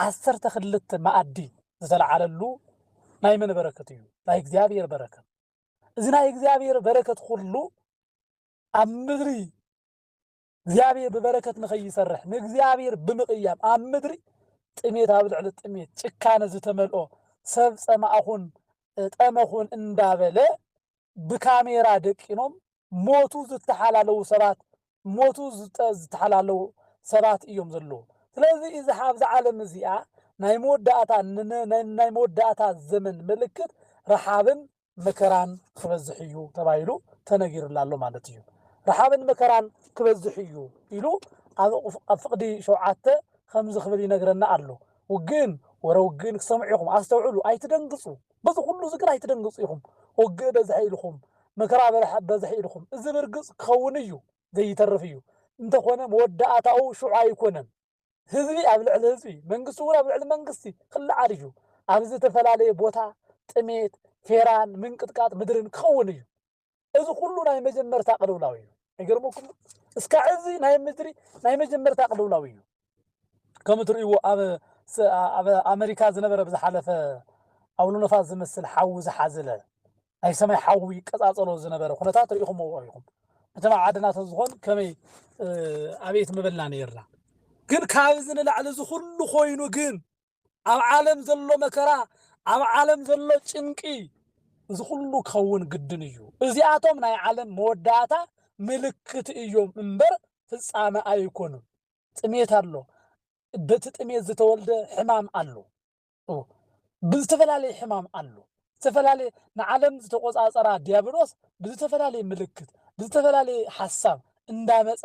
12 ማኣዲ ዝተለዓለሉ ናይ መን በረከት እዩ ናይ እግዚአብሔር በረከት እዚ ናይ እግዚአብሔር በረከት ሁሉ ኣብ ምድሪ እግዚአብሔር በበረከት ንኸይሰርሕ ንእግዚአብሔር ብምቕያም ኣብ ምድሪ ጥሜት ኣብ ልዕሊ ጥሜት ጭካነ ዝተመልኦ ሰብ ፀማእኹን ጠመኹን እንዳበለ ብካሜራ ደቂኖም ሞቱ ዝተሓላለዉ ሰባት ሞቱ ዝተሓላለዉ ሰባት እዮም ዘለዉ ስለዚ እዚ ኣብዚ ዓለም እዚኣ ናይ መወዳእታ ዘመን ምልክት ረሓብን መከራን ክበዝሕ እዩ ተባሂሉ ተነጊሩላ ኣሎ ማለት እዩ ረሓብን መከራን ክበዝሕ እዩ ኢሉ ኣብ ፍቅዲ 7 ከምዚ ክብል ይነግረና ኣሎ ውግን ወረውግን ክሰምዑኹም ኣስተውዕሉ ኣይትደንግጹ በዚ ኩሉ ዝግራ ኣይትደንግጹ ኢኹም ወግእ በዝሕ ኢልኹም መከራ በዝሕ ኢልኹም እዚ ብርግጽ ክኸውን እዩ ዘይተርፍ እዩ እንተኾነ መወዳእታኡ ሽዑ ኣይኮነን ህዝቢ ኣብ ልዕሊ ህዝቢ መንግስቲ እውን ኣብ ልዕሊ መንግስቲ ክለዓል እዩ ኣብ ዝተፈላለየ ቦታ ጥሜት ፌራን ምንቅጥቃጥ ምድርን ክኸውን እዩ እዚ ኩሉ ናይ መጀመርታ ቅልውላው እዩ አይገርመኩም እስካ እዚ ናይ ምድሪ ናይ መጀመርታ ቅልውላው እዩ ከም ትርእይዎ ኣብ ኣሜሪካ ዝነበረ ብዝሓለፈ ኣውሎ ነፋስ ዝመስል ሓዊ ዝሓዘለ ናይ ሰማይ ሓዊ ቀጻጸሎ ዝነበረ ኩነታት ርኢኹም ኢኹም እተማ ዓድናት ዝኾን ከመይ ኣቤት መበልና ነይርና ግን ካብዚ ንላዕሊ እዚ ኩሉ ኮይኑ ግን ኣብ ዓለም ዘሎ መከራ ኣብ ዓለም ዘሎ ጭንቂ እዚ ኩሉ ክኸውን ግድን እዩ እዚኣቶም ናይ ዓለም መወዳእታ ምልክት እዮም እምበር ፍጻመ ኣይኮኑን ጥሜት ኣሎ በቲ ጥሜት ዝተወልደ ሕማም ኣሎ ብዝተፈላለየ ሕማም ኣሎ ዝተፈላለዩ ንዓለም ዝተቆጻጸራ ዲያብሎስ ብዝተፈላለየ ምልክት ብዝተፈላለየ ሓሳብ እንዳመፀ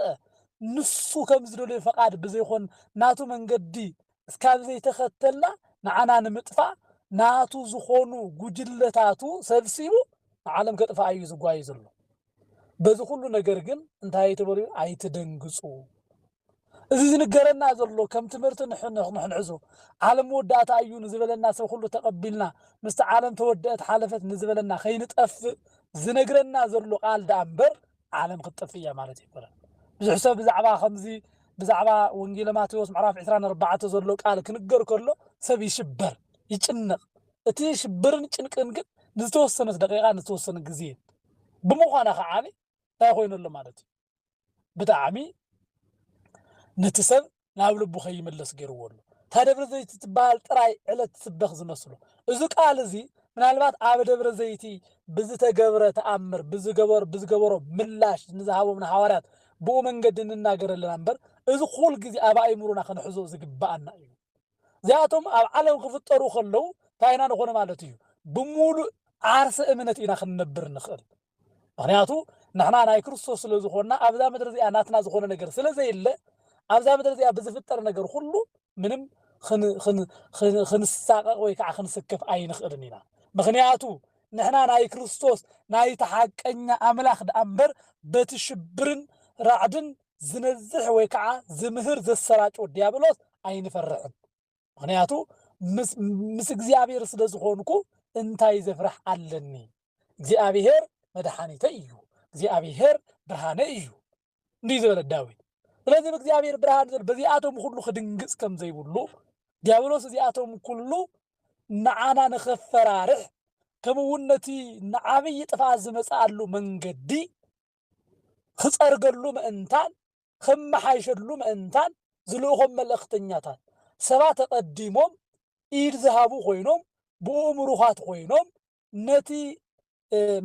ንሱ ከም ዝደለየ ፈቃድ ብዘይኮን ናቱ መንገዲ እስካብ ዘይተኸተልና ንዓና ንምጥፋእ ናቱ ዝኾኑ ጉጅለታቱ ሰብሲቡ ንዓለም ከጥፋእ እዩ ዝጓይ ዘሎ በዚ ኩሉ ነገር ግን እንታይ ትበሉ ኣይትደንግጹ እዚ ዝንገረና ዘሎ ከም ትምህርቲ ንሕንሕዞ ዓለም መወዳእታ እዩ ንዝበለና ሰብ ሁሉ ተቐቢልና ምስቲ ዓለም ተወደአት ሓለፈት ንዝበለና ከይንጠፍእ ዝነግረና ዘሎ ቃል ዳ እምበር ዓለም ክትጠፍእ እያ ማለት ይኮነን ብዙሕ ሰብ ብዛዕባ ከምዚ ብዛዕባ ወንጌል ማቴዎስ ምዕራፍ 24 ዘሎ ቃል ክንገር ከሎ ሰብ ይሽበር ይጭነቕ እቲ ሽብርን ጭንቅን ግን ንዝተወሰነት ደቂቃ ንዝተወሰነ ግዜ ብምዃና ከዓኒ እንታይ ኮይኑ ኣሎ ማለት እዩ ብጣዕሚ ነቲ ሰብ ናብ ልቡ ከይመለስ ገይርዎ ኣሎ እታ ደብረ ዘይቲ ትበሃል ጥራይ ዕለት ትስበኽ ዝመስሉ እዚ ቃል እዚ ምናልባት ኣብ ደብረ ዘይቲ ብዝተገብረ ተኣምር ብዝገበሮ ምላሽ ንዝሃቦም ንሓዋርያት ብኡ መንገዲ እንናገረልና እምበር እዚ ኩል ግዜ ኣብ ኣእምሮና ክንሕዞ ዝግባአና እዩ እዚኣቶም ኣብ ዓለም ክፍጠሩ ከለዉ እንታይ ኢና ንኾነ ማለት እዩ ብሙሉእ ዓርሰ እምነት ኢና ክንነብር ንኽእል ምክንያቱ ንሕና ናይ ክርስቶስ ስለ ዝኾንና ኣብዛ ምድሪ እዚኣ ናትና ዝኾነ ነገር ስለዘየለ ኣብዛ ምድሪ እዚኣ ብዝፍጠር ነገር ሁሉ ምንም ክንሳቀቕ ወይ ከዓ ክንስከፍ ኣይንኽእልን ኢና ምክንያቱ ንሕና ናይ ክርስቶስ ናይ ተሓቀኛ ኣምላኽ ደኣ እምበር በቲ ሽብርን ራዕድን ዝነዝሕ ወይ ከዓ ዝምህር ዘሰራጭዎ ዲያብሎስ ኣይንፈርሕን ምክንያቱ ምስ እግዚአብሔር ስለ ዝኾንኩ እንታይ ዘፍራሕ ኣለኒ እግዚአብሔር መድኃኒተ እዩ እግዚአብሔር ብርሃነ እዩ እንዲህ ዝበለ ዳዊት ስለዚ እግዚአብሔር ብርሃን ዘል በዚኣቶም ሁሉ ክድንግጽ ከም ዘይብሉ ዲያብሎስ እዚኣቶም ኩሉ ንዓና ንኸፈራርሕ ከምውን ነቲ ንዓብይ ጥፋት ዝመጽኣሉ መንገዲ ክጸርገሉ ምእንታን ክመሓይሸሉ ምእንታን ዝልእኾም መልእኽተኛታት ሰባት ተቐዲሞም ኢድ ዝሃቡ ኮይኖም ብኡምሩኻት ኮይኖም ነቲ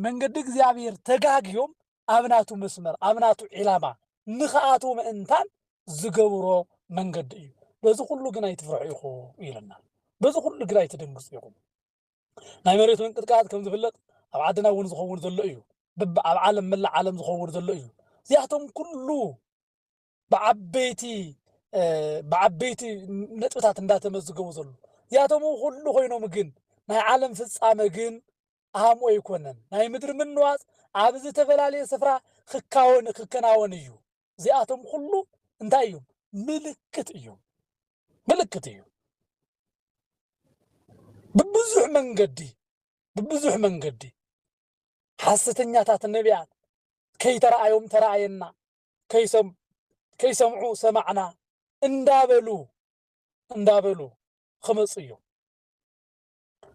መንገዲ እግዚአብሔር ተጋግዮም ኣብናቱ መስመር ኣብናቱ ዒላማ ንኽኣትዉ ምእንታን ዝገብሮ መንገዲ እዩ በዚ ኩሉ ግን ኣይትፍርሑ ኢኹም ኢለና በዚ ኩሉ ግን ኣይትደንግጹ ኢኹም ናይ መሬት ምንቅጥቃጥ ከም ዝፍለጥ ኣብ ዓድና እውን ዝኸውን ዘሎ እዩ ኣብ ዓለም መላእ ዓለም ዝኸውን ዘሎ እዩ እዚኣቶም ኩሉ ብዓበይቲ ነጥብታት እንዳተመዝገቡ ዘሎ እዚኣቶም ኩሉ ኮይኖም ግን ናይ ዓለም ፍጻመ ግን ኣህምኦ ይኮነን ናይ ምድሪ ምንዋፅ ኣብ ዝተፈላለየ ስፍራ ክከናወን እዩ زياتهم كله انتايهم ملكت ايهم ملكت ايهم ببزح من قدي حستنيا تات النبيات كي ترأيهم ترأينا كي سمعوا سمعنا اندابلو خمس ايهم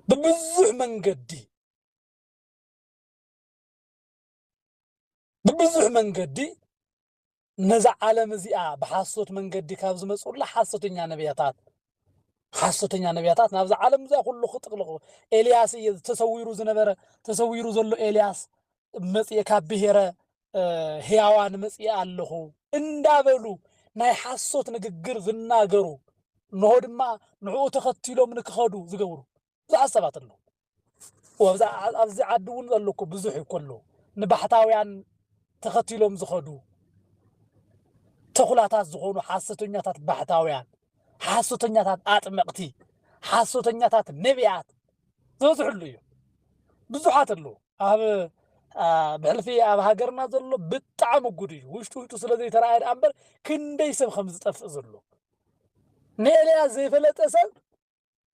ببزح من قدي نزع عالم زيا بحاسوت من قدي كابز مسؤول حاسوتنيا نبياتات نابز عالم زي كله خطق له إلياس تصويرو زلو إلياس مسيه كبهره هياوان مسيه الله اندابلو ناي حاسوت نغغر زناغرو نو دما نعو تختيلو من كخدو زغورو زعصبات الله وابز ابز عدون زلكو بزح كله نبحتاويان تختيلوم زخدو تخلاتات زخونو حاستنياتات بحتاويان حاسوتنياتات اطمقتي حاسوتنياتات نبيات زوزحلو يو بزحات له اب بحلفي اب هاجرنا زلو بطعم غدي وشتو سلازي ترايد امبر كندي سب خمس طف زلو نيليا زي فلطسب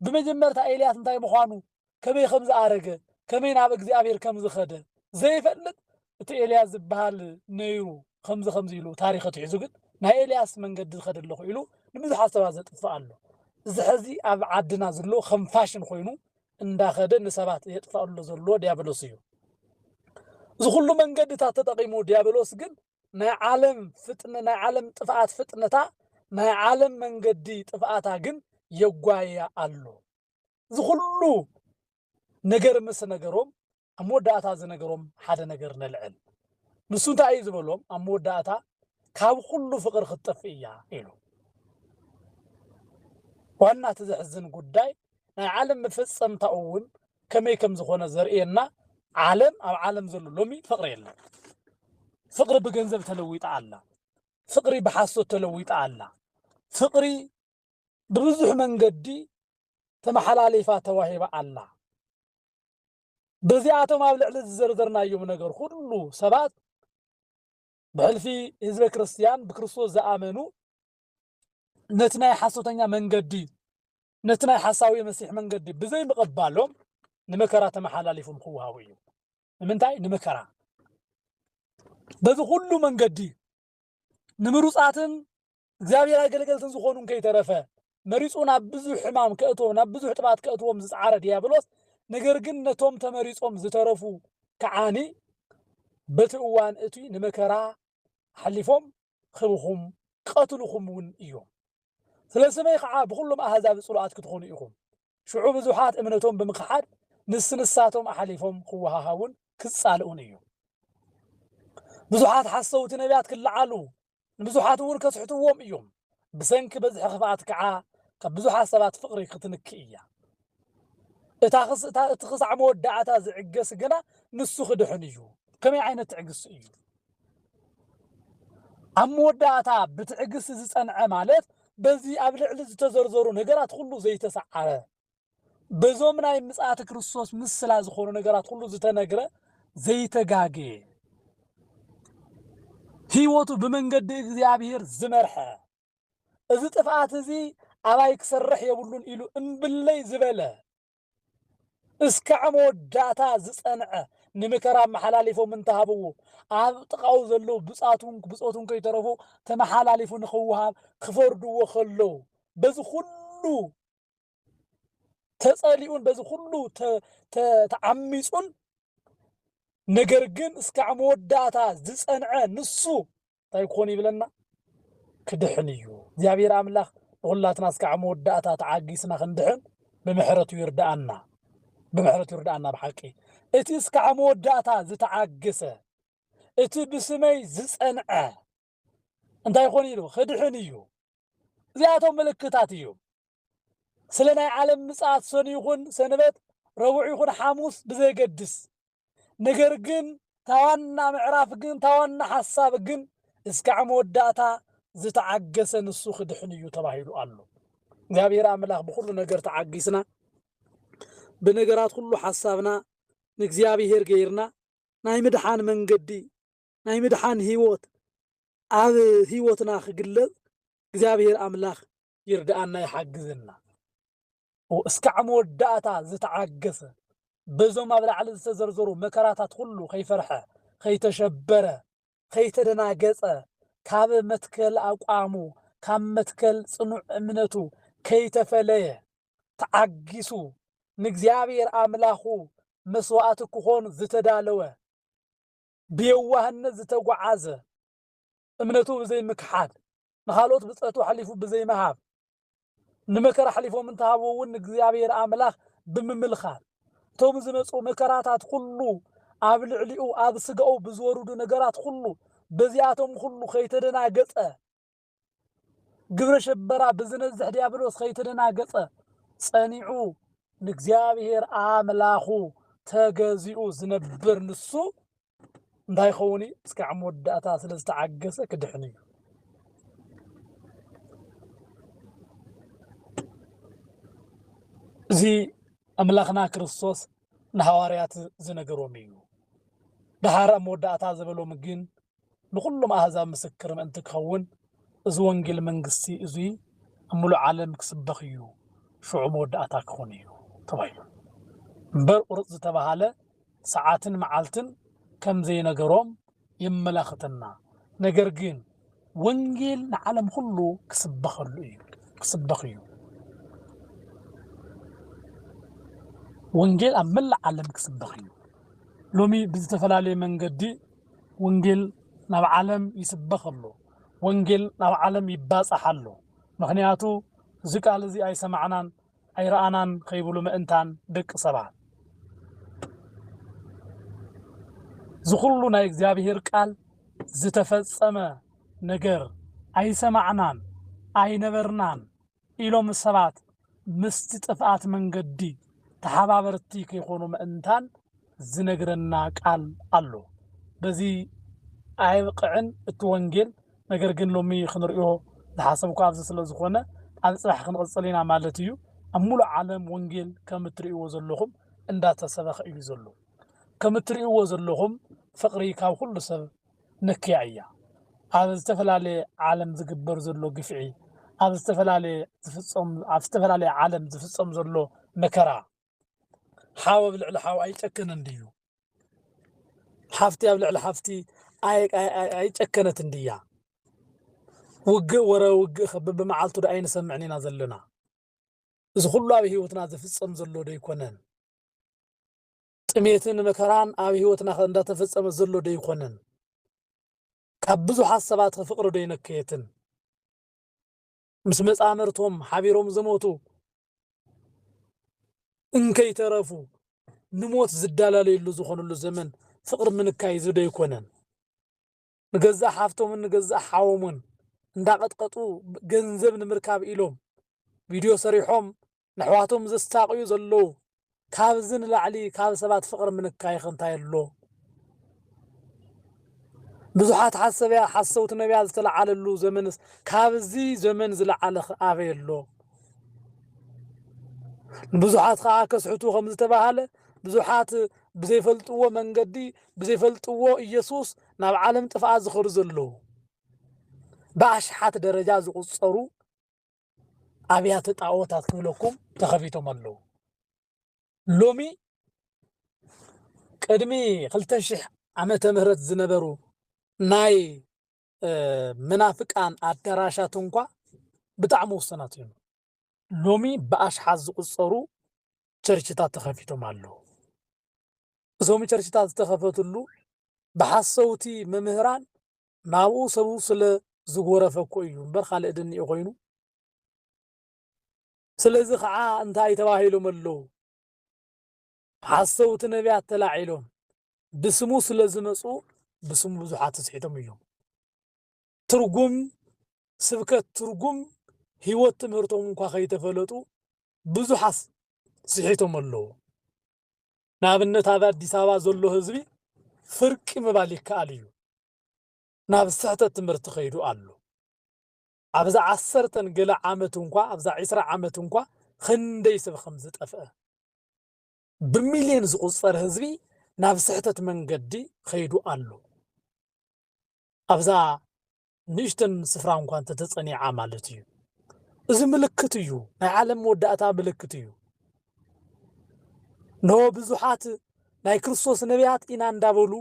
بمجمرتا إلياس انتاي مخانو كمي خمس ارغه كمي ناب اغزيابير كمز خده زي فلط ات إلياس زبال نيرو خمس يلو تاريخه يحزو كن نا إلياس منقد خده له يلو نمز حسبا زطفا الله زحزي اب عدنا زلو خمفاشن خوينو እንዳኸደ ንሰባት የጥፋሉ ዘሎ ዲያብሎስ እዩ ዝሁሉ መንገድታት ተጠቂሙ ዲያብሎስ ግን ናይ ዓለም ጥፋት ፍጥነታ ናይ ዓለም መንገዲ ጥፋታ ግን የጓያ አሎ ዝሁሉ ነገር ምስ ነገሮም አሞዳታ ዝነገሮም ሓደ ነገር ነልዕል ንሱ እንታይ ዝበሎም አሞዳታ ካብ ሁሉ ፍቅር ክትጠፍ እያ ኢሉ ዋና ተዘሕዝን ጉዳይ ናይ ዓለም መፈጸም ታውን ከመይ ከም ዝኾነ ዘርእየና ዓለም ኣብ ዓለም ዘሎ ሎሚ ፍቅሪ የለ ፍቅሪ በገንዘብ ተለዊጣ አላ ፍቅሪ በሐሶት ተለዊጣ አላ ፍቅሪ በብዙሕ መንገዲ ተመሐላሊፋ ተዋሂባ አላ በዚያቶም ኣብ ልዕሊ ዝዘርዘርናዮም ነገር ሁሉ ሰባት በሕልፊ ህዝበ ክርስቲያን በክርስቶስ ዝኣመኑ ነትናይ ሐሶተኛ መንገዲ نتنا حساوي مسيح من قد بزي مقبالهم نمكرا تمحلاليفهم خوهاوي من تاي نمكرا بذ كله من قد نمروصاتن እግዚአብሔር አገልገልትን ዝኾኑን ከይተረፈ መሪጾና ብዙ ሕማም ከእቶና ብዙ ጥባት ከእቶም ዝጻረ ዲያብሎስ ነገር ግን ነቶም ተመሪጾም ዝተረፉ ከዓኒ በትእዋን እቲ ንመከራ حليفهم خبخم قتلهم ون እዮም ስለሰመይ ከዓ በሁሉም አህዛብ ጽሉአት ክትኾኑ ኢኹም ሽዑብ ብዙሓት እምነቶም በመخحድ ንስንሳቶም አحليفهم ክዋሃውን ክጻልኡን እዩ ብዙሓት ሓሰውት ነቢያት ክልዓሉ ብዙሓት ውን ከስሕትዎም እዮም ብሰንኪ በዝሕ ኽፋት ከዓ ካብ ብዙሓት ሰባት ፍቅሪ ክትንክ እያ እታ ክሳዕ መወዳእታ ዝዕገስ ገና ንሱ ክድሕን እዩ ከመይ ዓይነት ትዕግስ እዩ ኣብ መወዳእታ ብትዕግስ ዝጸንዐ ማለት በዚ ኣብ ልዕሊ ዝተዘርዘሩ ነገራት ሁሉ ዘይተሰዓረ በዞም ናይ ምጽአት ክርስቶስ ምስላ ዝኾኑ ነገራት ሁሉ ዝተነግረ ዘይተጋገ ህይወቱ በመንገድ እግዚአብሔር ዝመርሐ እዚ ጥፋት እዚ አባይ ክሰርሕ የብሉን ኢሉ እምብለይ ዝበለ እስከ መወዳእታ ዝጸንዐ ንመከራ መሐላሊፎም እንተሃብዎ ኣብ ጥቃው ዘሎ ብጾቱን ከይተረፉ ተመሐላሊፉ ንኽውሃብ ክፈርድዎ ከሎ በዚ ሁሉ ተጸሊኡን በዚ ሁሉ ተዓሚጹን ነገር ግን እስከ መወዳእታ ዝጸንዐ ንሱ ታይኮን ይብለና ክድሕን እዩ እግዚአብሔር አምላክ ሁላትና እስከ መወዳእታ ተዓጊስና ክንድሕን በመሕረቱ ይርዳአና በሐቂ እቲ እስከ መወዳእታ ዝተዓገሰ እቲ ብስመይ ዝጸንዐ እንታይ ይኮን ኢሉ ክድሕን እዩ እዚኣቶም ምልክታት እዩ ስለ ናይ ዓለም ምጽአት ሰኑ ይኹን ሰንበት ረቡዕ ይኹን ሐሙስ ብዘይገድስ ነገር ግን ታዋና ምዕራፍ ግን ታዋና ሐሳብ ግን እስከ መወዳእታ ዝተዓገሰ ንሱ ክድሕን እዩ ተባሂሉ አሎ እግዚአብሔር አምላክ በሁሉ ነገር ተዓጊስና በነገራት ሁሉ ሐሳብና ንእግዚአብሔር ገይርና ናይ ምድሓን መንገዲ ናይ ምድሓን ህይወት ኣብ ህይወትና ክግለጽ እግዚአብሔር ኣምላኽ ይርዳአና ይሓግዘና እስካዕ መወዳእታ ዝተዓገሰ በዞም ኣብ ላዕሊ ዝተዘርዘሩ መከራታት ሁሉ ከይፈርሐ ከይተሸበረ ከይተደናገጸ ካብ መትከል ኣቋሙ ካብ መትከል ጽኑዕ እምነቱ ከይተፈለየ ተዓጊሱ ንእግዚአብሔር ኣምላኹ መስዋዕት ክኾን ዝተዳለወ ብየዋህነት ዝተጓዓዘ እምነቱ ብዘይ ምክሓድ ንኻልኦት ብፅዕቱ ሓሊፉ ብዘይ መሃብ ንመከራ ሓሊፎም እንተሃብውን እግዚአብሔር ኣምላኽ ብምምልኻት እቶም ዝመፁ መከራታት ሁሉ ኣብ ልዕሊኡ ኣብ ስጋኡ ብዝወርዱ ነገራት ሁሉ በዚኣቶም ሁሉ ከይተደናገጸ ግብረ ሸበራ ብዝነዝሕ ዲያብሎስ ከይተደናገጸ ጸኒዑ ንእግዚአብሔር ኣምላኹ ተገዚኡ ዝነብር ንሱ እንታይ ኸውኒ እስካዕ መወዳእታ ስለ ዝተዓገሰ ክድሕን እዩ እዚ ኣምላኽና ክርስቶስ ንሐዋርያት ዝነገሮም እዩ ድሓር መወዳእታ ዝበሎም ግን ንኩሎም ኣህዛብ ምስክር ምእንቲ ክኸውን እዚ ወንጌል መንግስቲ እዙይ ኣብ ሙሉእ ዓለም ክስበኽ እዩ ሽዑ መወዳእታ ክኾን እዩ ተባሂሉ እምበር ቁርፅ ዝተባሃለ ሰዓትን መዓልትን ከም ዘይነገሮም ይመላኽተና ነገር ግን ወንጌል ንዓለም ሁሉ ክስበኸሉ እዩ ክስበኽ እዩ ወንጌል ኣብ መላእ ዓለም ክስበኽ እዩ ሎሚ ብዝተፈላለየ መንገዲ ወንጌል ናብ ዓለም ይስበኸሉ ወንጌል ናብ ዓለም ይባፅሓሉ ምክንያቱ እዚ ቃል እዚ ኣይሰማዕናን ኣይረኣናን ከይብሉ ምእንታን ደቂ ሰባት ዝኩሉ ናይ እግዚአብሔር ቃል ዝተፈጸመ ነገር ኣይሰማዕናን ኣይነበርናን ኢሎም ሰባት ምስቲ ጥፍኣት መንገዲ ተሓባበርቲ ከይኾኑ ምእንታን ዝነግረና ቃል ኣሎ በዚ ኣይብቅዕን እቲ ወንጌል ነገር ግን ሎሚ ክንሪኦ ዝሓሰብኩ ኣብዚ ስለ ዝኾነ ኣብ ፅባሕ ክንቕፅል ኢና ማለት እዩ ኣብ ሙሉእ ዓለም ወንጌል ከም እትሪእዎ ዘለኹም እንዳተሰበኸ እዩ ዘሎ ከም እትሪእዎ ዘለኹም ፍቅሪ ካብ ኩሉ ሰብ ነክያ እያ ኣብ ዝተፈላለየ ዓለም ዝግበር ዘሎ ግፍዒ ኣብ ዝተፈላለየ ዓለም ዝፍጸም ዘሎ መከራ ሓው ኣብ ልዕሊ ሓው ኣይጨከነን ድዩ ሓፍቲ ኣብ ልዕሊ ሓፍቲ ኣይጨከነትን ድያ ውግእ ወረ ውግእ በብመዓልቱ ዶ ኣይንሰምዕን ኢና ዘለና እዚ ኩሉ ኣብ ህይወትና ዝፍጸም ዘሎ ዶ ይኮነን ጥሜትን መከራን ኣብ ህይወትና እንዳተፈጸመ ዘሎ ዶ ይኮነን ካብ ብዙሓት ሰባት ፍቅሪ ዶ ይነክየትን ምስ መጻምርቶም ሓቢሮም ዝሞቱ እንከይተረፉ ንሞት ዝዳላለየሉ ዝኾነሉ ዘመን ፍቅሪ ምንካይ ዝዶ ይኮነን ንገዛእ ሓፍቶምን ንገዛእ ሓወሙን እንዳቀጥቀጡ ገንዘብ ንምርካብ ኢሎም ቪድዮ ሰሪሖም ንሕዋቶም ዘስታቅዩ ዘለዉ ካብዚ ንላዕሊ ካብ ሰባት ፍቅሪ ምንካይ እንታይ ኣሎ ብዙሓት ሓሰውቲ ነቢያት ዝተለዓለሉ ዘመንስ ካብዚ ዘመን ዝለዓለ ኣበይ ኣሎ ብዙሓት ከዓ ከስሕቱ ከም ዝተባሃለ ብዙሓት ብዘይፈልጥዎ መንገዲ ብዘይፈልጥዎ ኢየሱስ ናብ ዓለም ጥፍኣት ዝኸዱ ዘለዉ ብኣሽሓት ደረጃ ዝቁፀሩ ኣብያተ ጣዖታት ክብለኩም ተኸፊቶም ኣለዉ ሎሚ ቅድሚ 2000 ዓመተ ምህረት ዝነበሩ ናይ መናፍቃን ኣዳራሻት እንኳ ብጣዕሚ ውስናት እዮም ሎሚ ብኣሽሓት ዝቁፀሩ ቸርችታት ተኸፊቶም ኣለዉ እዞም ቸርችታት ዝተኸፈትሉ ብሓሰውቲ መምህራን ናብኡ ሰብኡ ስለ ዝጎረፈኮ እዩ እምበር ካልእ ድንኡ ኮይኑ ስለዚ ከዓ እንታይ ተባሂሎም ኣለዉ ሓሰውቲ ነቢያት ተላዒሎም ብስሙ ስለ ዝመፁ ብስሙ ብዙሓት ተስሒቶም እዮም ትርጉም ስብከት ትርጉም ህይወት ትምህርቶም እንኳ ከይተፈለጡ ብዙሓት ስሒቶም ኣለዉ ንኣብነት ኣብ ኣዲስ ኣበባ ዘሎ ህዝቢ ፍርቂ ምባል ይከኣል እዩ ናብ ስሕተት ትምህርቲ ከይዱ ኣሎ ኣብዛ 10 ገለ ዓመት እንኳ ኣብዛ 20 ዓመት እንኳ ክንደይ ሰብ ከም ዝጠፍአ ብሚልዮን ዝቁፀር ህዝቢ ናብ ስሕተት መንገዲ ከይዱ ኣሎ ኣብዛ ንሽተን ስፍራ እንኳን ተተጸኒዓ ማለት እዩ እዚ ምልክት እዩ ናይ ዓለም ወዳእታ ምልክት እዩ ነው ብዙሓት ናይ ክርስቶስ ነቢያት ኢና እንዳበሉ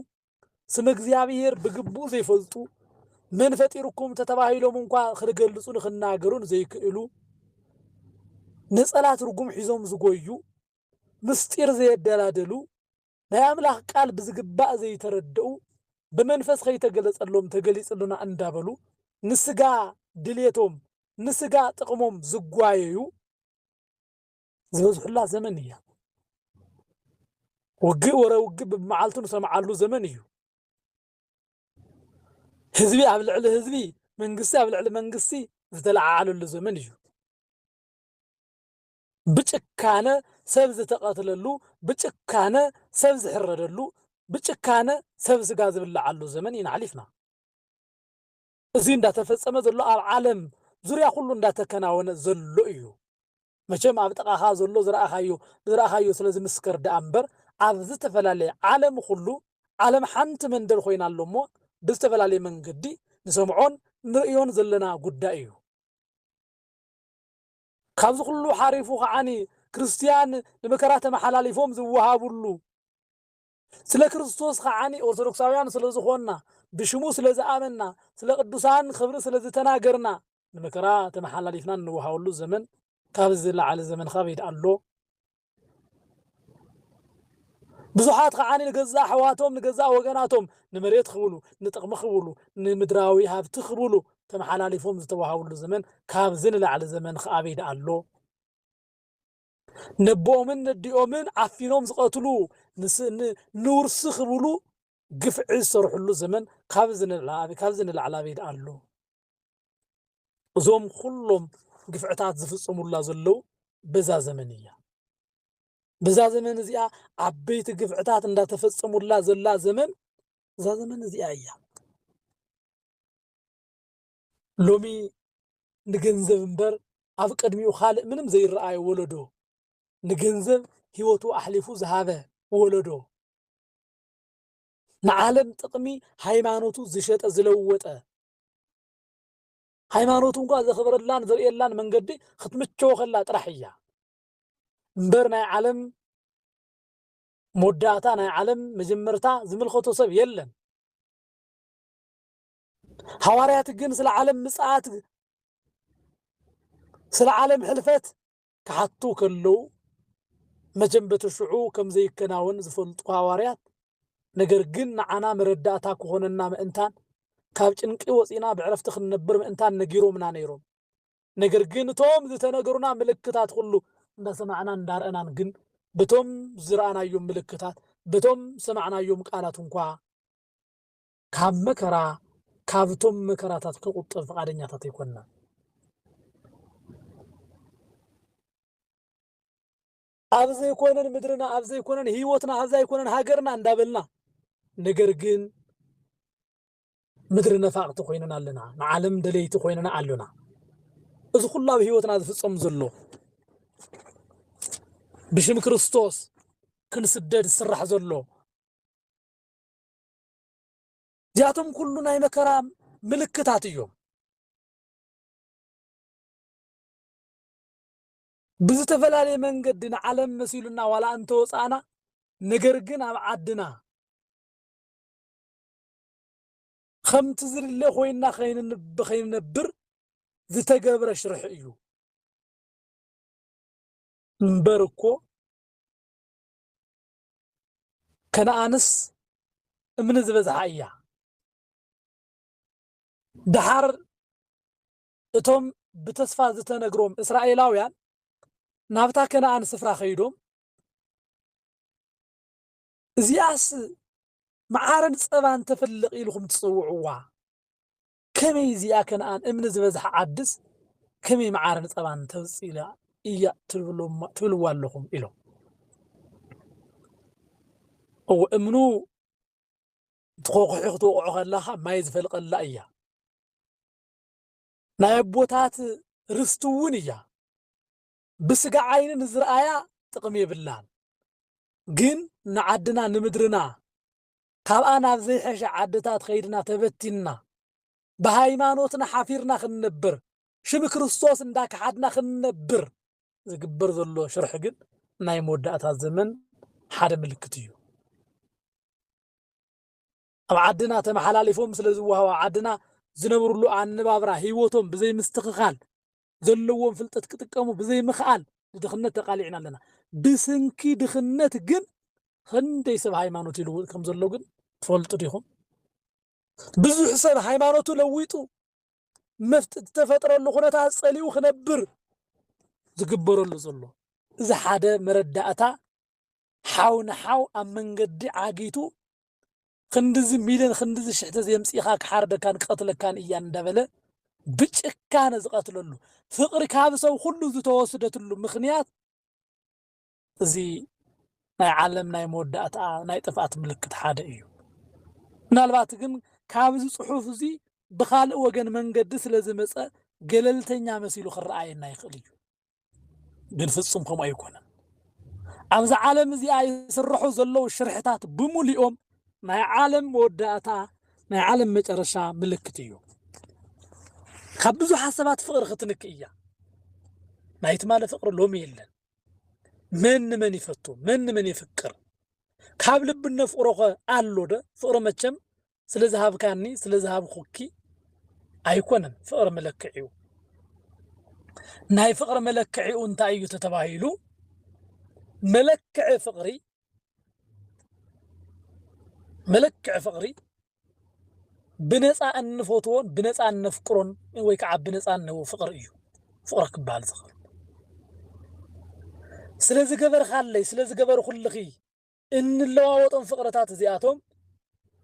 ስም እግዚአብሔር በግቡ ዘይፈልጡ ምን ፈጢርኩም ተተባሂሎም እንኳን ክገልጹን ክናገሩን ዘይክእሉ ነጸላት ርጉም ሒዞም ዝጎዩ ምስጢር ዘየደላደሉ ናይ አምላኽ ቃል ብዝግባእ ዘይተረድኡ በመንፈስ ከይተገለጸሎም ተገሊጽሉና እንዳበሉ ንስጋ ድልየቶም ንስጋ ጥቅሞም ዝጓየዩ ዝበዝሑላ ዘመን እያ ውግእ ወረ ውግእ ብመዓልቱ ንሰምዓሉ ዘመን እዩ ህዝቢ ኣብ ልዕሊ ህዝቢ መንግስቲ ኣብ ልዕሊ መንግስቲ ዝተለዓዓለሉ ዘመን እዩ ብጭካነ ሰብ ዝተቀተለሉ ብጭካነ ሰብ ዝሕረደሉ ብጭካነ ሰብ ስጋ ዝብላዓሉ ዘመን ኢና ሓሊፍና እዚ እንዳተፈጸመ ዘሎ ኣብ ዓለም ዙርያ ኩሉ እንዳተከናወነ ዘሎ እዩ መቸም ኣብ ጥቃኻ ዘሎ ዝረአኻዮ ስለ ዝምስከር ዳ እምበር ኣብ ዝተፈላለየ ዓለም ኩሉ ዓለም ሓንቲ መንደር ኮይና ኣሎሞ ብዝተፈላለየ መንገዲ ንሰምዖን ንርእዮን ዘለና ጉዳይ እዩ ካብዚ ኩሉ ሓሪፉ ከዓኒ ክርስቲያን ንመከራ ተመሓላሊፎም ዝወሃቡሉ ስለ ክርስቶስ ከዓኒ ኦርቶዶክሳውያን ስለ ዝኾንና ብሽሙ ስለ ዝኣመንና ስለ ቅዱሳን ክብሪ ስለ ዝተናገርና ንመከራ ተመሓላሊፍና ንወሃበሉ ዘመን ካብ ዝለዓለ ዘመን ከበይድ ኣሎ ብዙሓት ከዓኒ ንገዛ ኣሕዋቶም ንገዛ ወገናቶም ንመሬት ክብሉ ንጥቕሚ ክብሉ ንምድራዊ ሃብቲ ክብሉ ተመሓላሊፎም ዝተወሃበሉ ዘመን ካብ ዝለዓለ ዘመን ከበይድ ኣሎ ነቦምን ነዲኦምን ዓፊኖም ዝቀትሉ ንውርሲ ክብሉ ግፍዒ ዝሰርሑሉ ዘመን ካብ ዝለዓለ ከበይድ ኣሎ እዞም ኩሎም ግፍዕታት ዝፍጽሙላ ዘለው በዛ ዘመን እያ በዛ ዘመን እዚኣ ዓበይቲ ግፍዕታት እንዳተፈጸሙላ ዘላ ዘመን እዛ ዘመን እዚኣ እያ ሎሚ ንገንዘብ እምበር ኣብ ቅድሚኡ ካልእ ምንም ዘይረኣዮ ወለዶ ንገንዘብ ህይወቱ ኣሕሊፉ ዝሃበ ወለዶ ንዓለም ጥቅሚ ሃይማኖቱ ዝሸጠ ዝለወጠ ሃይማኖቱ እንኳን ዘኽብረላን ዘርእየላን መንገዲ ክትምችዎ ከላ ጥራሕ እያ እምበር ናይ ዓለም መወዳእታ ናይ ዓለም መጀመርታ ዝምልከቶ ሰብ የለን ሐዋርያት ግን ስለ ዓለም ምጽአት ስለ ዓለም ሕልፈት ክሓቱ ከለው መጀንበተ ሽዑ ከም ዘይከናወን ዝፈልጡ ሐዋርያት ነገር ግን ንዓና መረዳእታ ክኾነና ምእንታን ካብ ጭንቂ ወፂና ብዕረፍቲ ክንነብር ምእንታን ነጊሮምና ነይሮም ነገር ግን ቶም ዝተነገሩና ምልክታት ሁሉ እንዳሰማዕና እንዳርአናን ግን በቶም ዝረአናዮም ምልክታት በቶም ሰማዕናዮም ቃላት እንኳ ካብ መከራ ካብቶም መከራታት ክቁጠብ ፈቃደኛታት ይኮንና ኣብዚ ይኮነን ምድርና ኣብዚ ይኮነን ህይወትና ኣብዚ ይኮነን ሃገርና እንዳበልና ነገር ግን ምድር ነፋቅቲ ኮይነና ኣለና ንዓለም ደለይቲ ኮይነና ኣለና እዚ ኩሉ ኣብ ህይወትና ዝፍጸም ዘሎ ብሽም ክርስቶስ ክንስደድ ስራሕ ዘሎ ዚኣቶም ኩሉ ናይ መከራ ምልክታት እዮም ብዝተፈላለየ መንገዲ ንዓለም መሲሉና ዋላ እንተወፃና ነገር ግን ኣብ ዓድና ከምቲ ዝድለ ኮይና ከይንነብር ዝተገብረ ሽርሕ እዩ እምበር እኮ ከነኣንስ እምኒ ዝበዝሓ እያ ድሓር እቶም ብተስፋ ዝተነግሮም እስራኤላውያን ናብታ ከነኣን ስፍራ ከይዶም እዚኣስ መዓረን ፀባን ተፈልቕ ኢልኩም ትፅውዕዋ ከመይ እዚኣ ከነኣን እምኒ ዝበዝሓ ዓድስ ከመይ መዓረን ፀባን ተውፅኢላ እያ ትብልዋ ኣለኹም ኢሎም እምኑ ትቆቁሑ ክትወቅዖ ከለኻ ማይ ዝፈልቀላ እያ ናይ ኣቦታት ርስቲ እውን እያ ብስጋ ዓይኒ ንዝረኣያ ጥቅሚ የብላን ግን ንዓድና ንምድርና ካብኣ ናብ ዘይሐሸ ዓድታት ከይድና ተበቲንና بهايمانوتنا حافيرنا خنبر شب كريستوس انداك حدنا خنبر زقبر ذلو شرح قد ناي مودات الزمن حدا ملكتيو أو عدنا تمحلالي فوم سلزوها عدنا زنبرلو عن نبابرا هيوتهم بزي مستقخال ذلوهم فلتت كتقامو بزي مخال دخلنا تقاليعنا لنا بسنكي دخلنا جن خندي سب هايمانوتي لو كم زلو جن تفولتو ديهم بزو حساب هايمانوتو لويتو مفت تفتر له خنتا صليو خنبر زغبرو له زلو اذا حدا مرداتا حاون حاو ام منقد عاقيتو خندز ميلن خندز شحته يمصيخا كحرد كان قتل كان ايان دبله بچكان زقتللو فقر كابسو كله زتوسدتلو مخنيات زي ناي عالم ناي موداتا ناي طفات ملكت حدا ايو نالبات ግን ካብዚ ጽሑፍ እዚ بخالق وجن منقد سلازمصه ገለልተኛ መሲሉ خرአይና ይኽእል እዩ ግን ፍጹምኩም ኣይኮነን ኣብዚ ዓለም እዚ ኣይስርሑ ዘለው ሽርሕታት ብሙሊኦም ናይ ዓለም መወዳእታ ናይ ዓለም መጨረሻ ምልክት እዩ ካብ ብዙ ሓሳባት ፍቅሪ ክትንክ እያ ናይት ማለት ፍቅሪ ሎሚ የለን من يفتو من يفكر ካብ ልብ ነፍቅሮኸ አሎደ ፍቅሪ መቸም ስለዝሃብ ካኒ ስለዝሃብ ኹኪ ኣይኮነን ፍቅሪ መለክዒው ናይ ፍቅሪ መለክዒው እንታይ እዩ ተተባሂሉ መለክዒ ፍቅሪ ብነፃ እንፎትዎን ብነፃ እንፍቅሮን ወይ ከዓ ብነፃ ነው ፍቅሪ እዩ ፍቅሪ ክባል ዝኽእል ስለዚ ገበር ካለይ ስለዚ ገበር ኩልኺ እንለዋወጦም ፍቅረታት እዚኣቶም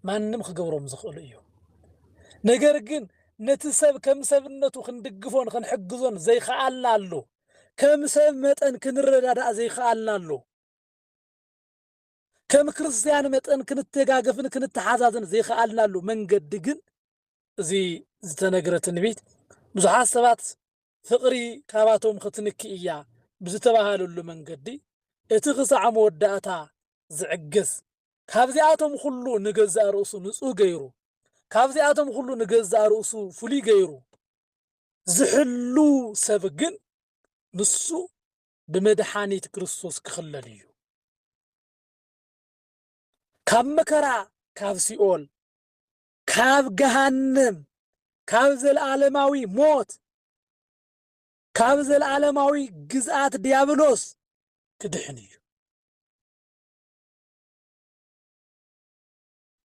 ማንንም ክገብሮም ዝኽእሉ እዩ ነገር ግን ነቲ ሰብ ከም ሰብነቱ ክንድግፎን ክንሕግዞን ዘይኸኣልና ኣሎ ከም ሰብ መጠን ክንረዳዳእ ዘይኸኣልና ኣሎ ከም ክርስቲያን መጠን ክንተጋገፍን ክንተሓዛዝን ዘይኸኣልና ኣሎ መንገዲ ግን እዚ ዝተነገረ ትንቢት ብዙሓት ሰባት ፍቅሪ ካባቶም ክትንክ እያ ብዝተባሃለሉ መንገዲ እቲ ክሳዕ መወዳእታ ዝዕገስ ካብዚኣቶም ሁሉ ንገዛእ ርእሱ ንጹህ ገይሩ ካብዚኣቶም ሁሉ ንገዛእ ርእሱ ፍሉይ ገይሩ ዝሕሉ ሰብ ግን ንሱ ብመድሓኒት ክርስቶስ ክኽለል እዩ ካብ መከራ ካብ ሲኦል ካብ ገሃነም ካብ ዘለዓለማዊ ሞት ካብ ዘለዓለማዊ ግዝኣት ዲያብሎስ ክድሕን እዩ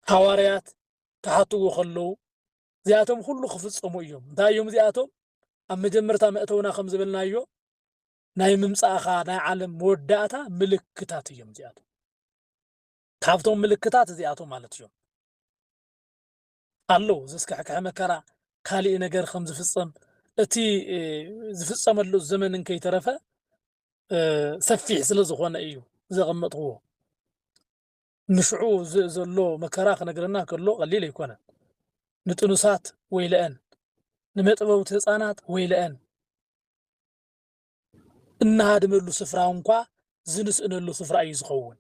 حواريات كحطوا خلوا زياتهم كله خفصموا يوم دا يوم زياتهم أما جمرتا مأتونا خمس بلنا يو ناي ممساخا ناي عالم موداتا ملكتات يوم زياتهم كافتهم ملكتات زياتهم مالت يوم قالو زسك حكا مكرا كالي نجر خمس فصم اتي زفصم له الزمن ان كي ترفا سفيح سلازخوانا ايو زغمطوه نشعو زلو مكراخ نقرنا كله قليل يكون نتنسات ويلأن نمطبو تهصانات ويلأن انها دملو سفرا انكا زنسئنلو سفرا اي زخون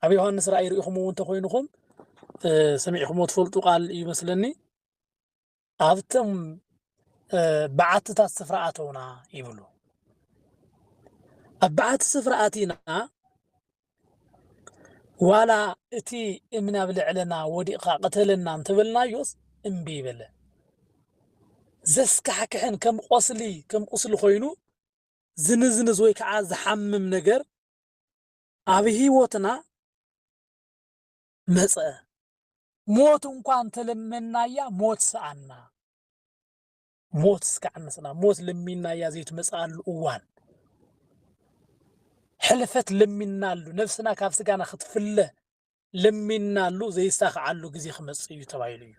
ابي يوحنس راي ريخمو انت خوينكم سمعكم تفلطوا قال يمسلني ابتم بعتታት سفراتونا يبلو ابعت سفراتينا ولا اتي امنا بلعلنا وديقا قتلنا انتبلنا يوس امبي بله زسك حكحن كم قصلي خوينو زنزنز وي كعا زحمم نجر ابي هيوتنا مصه موت እንኳን ተለመናያ ሞት ሰአና ሞት ስካዕነስና ሞት ለሚናያ ዘይት መጻል እዋን حلفت لمينالو نفسنا كاف سغانا خطفله لمينالو زي ساخعلو غزي خمص يو تبايلو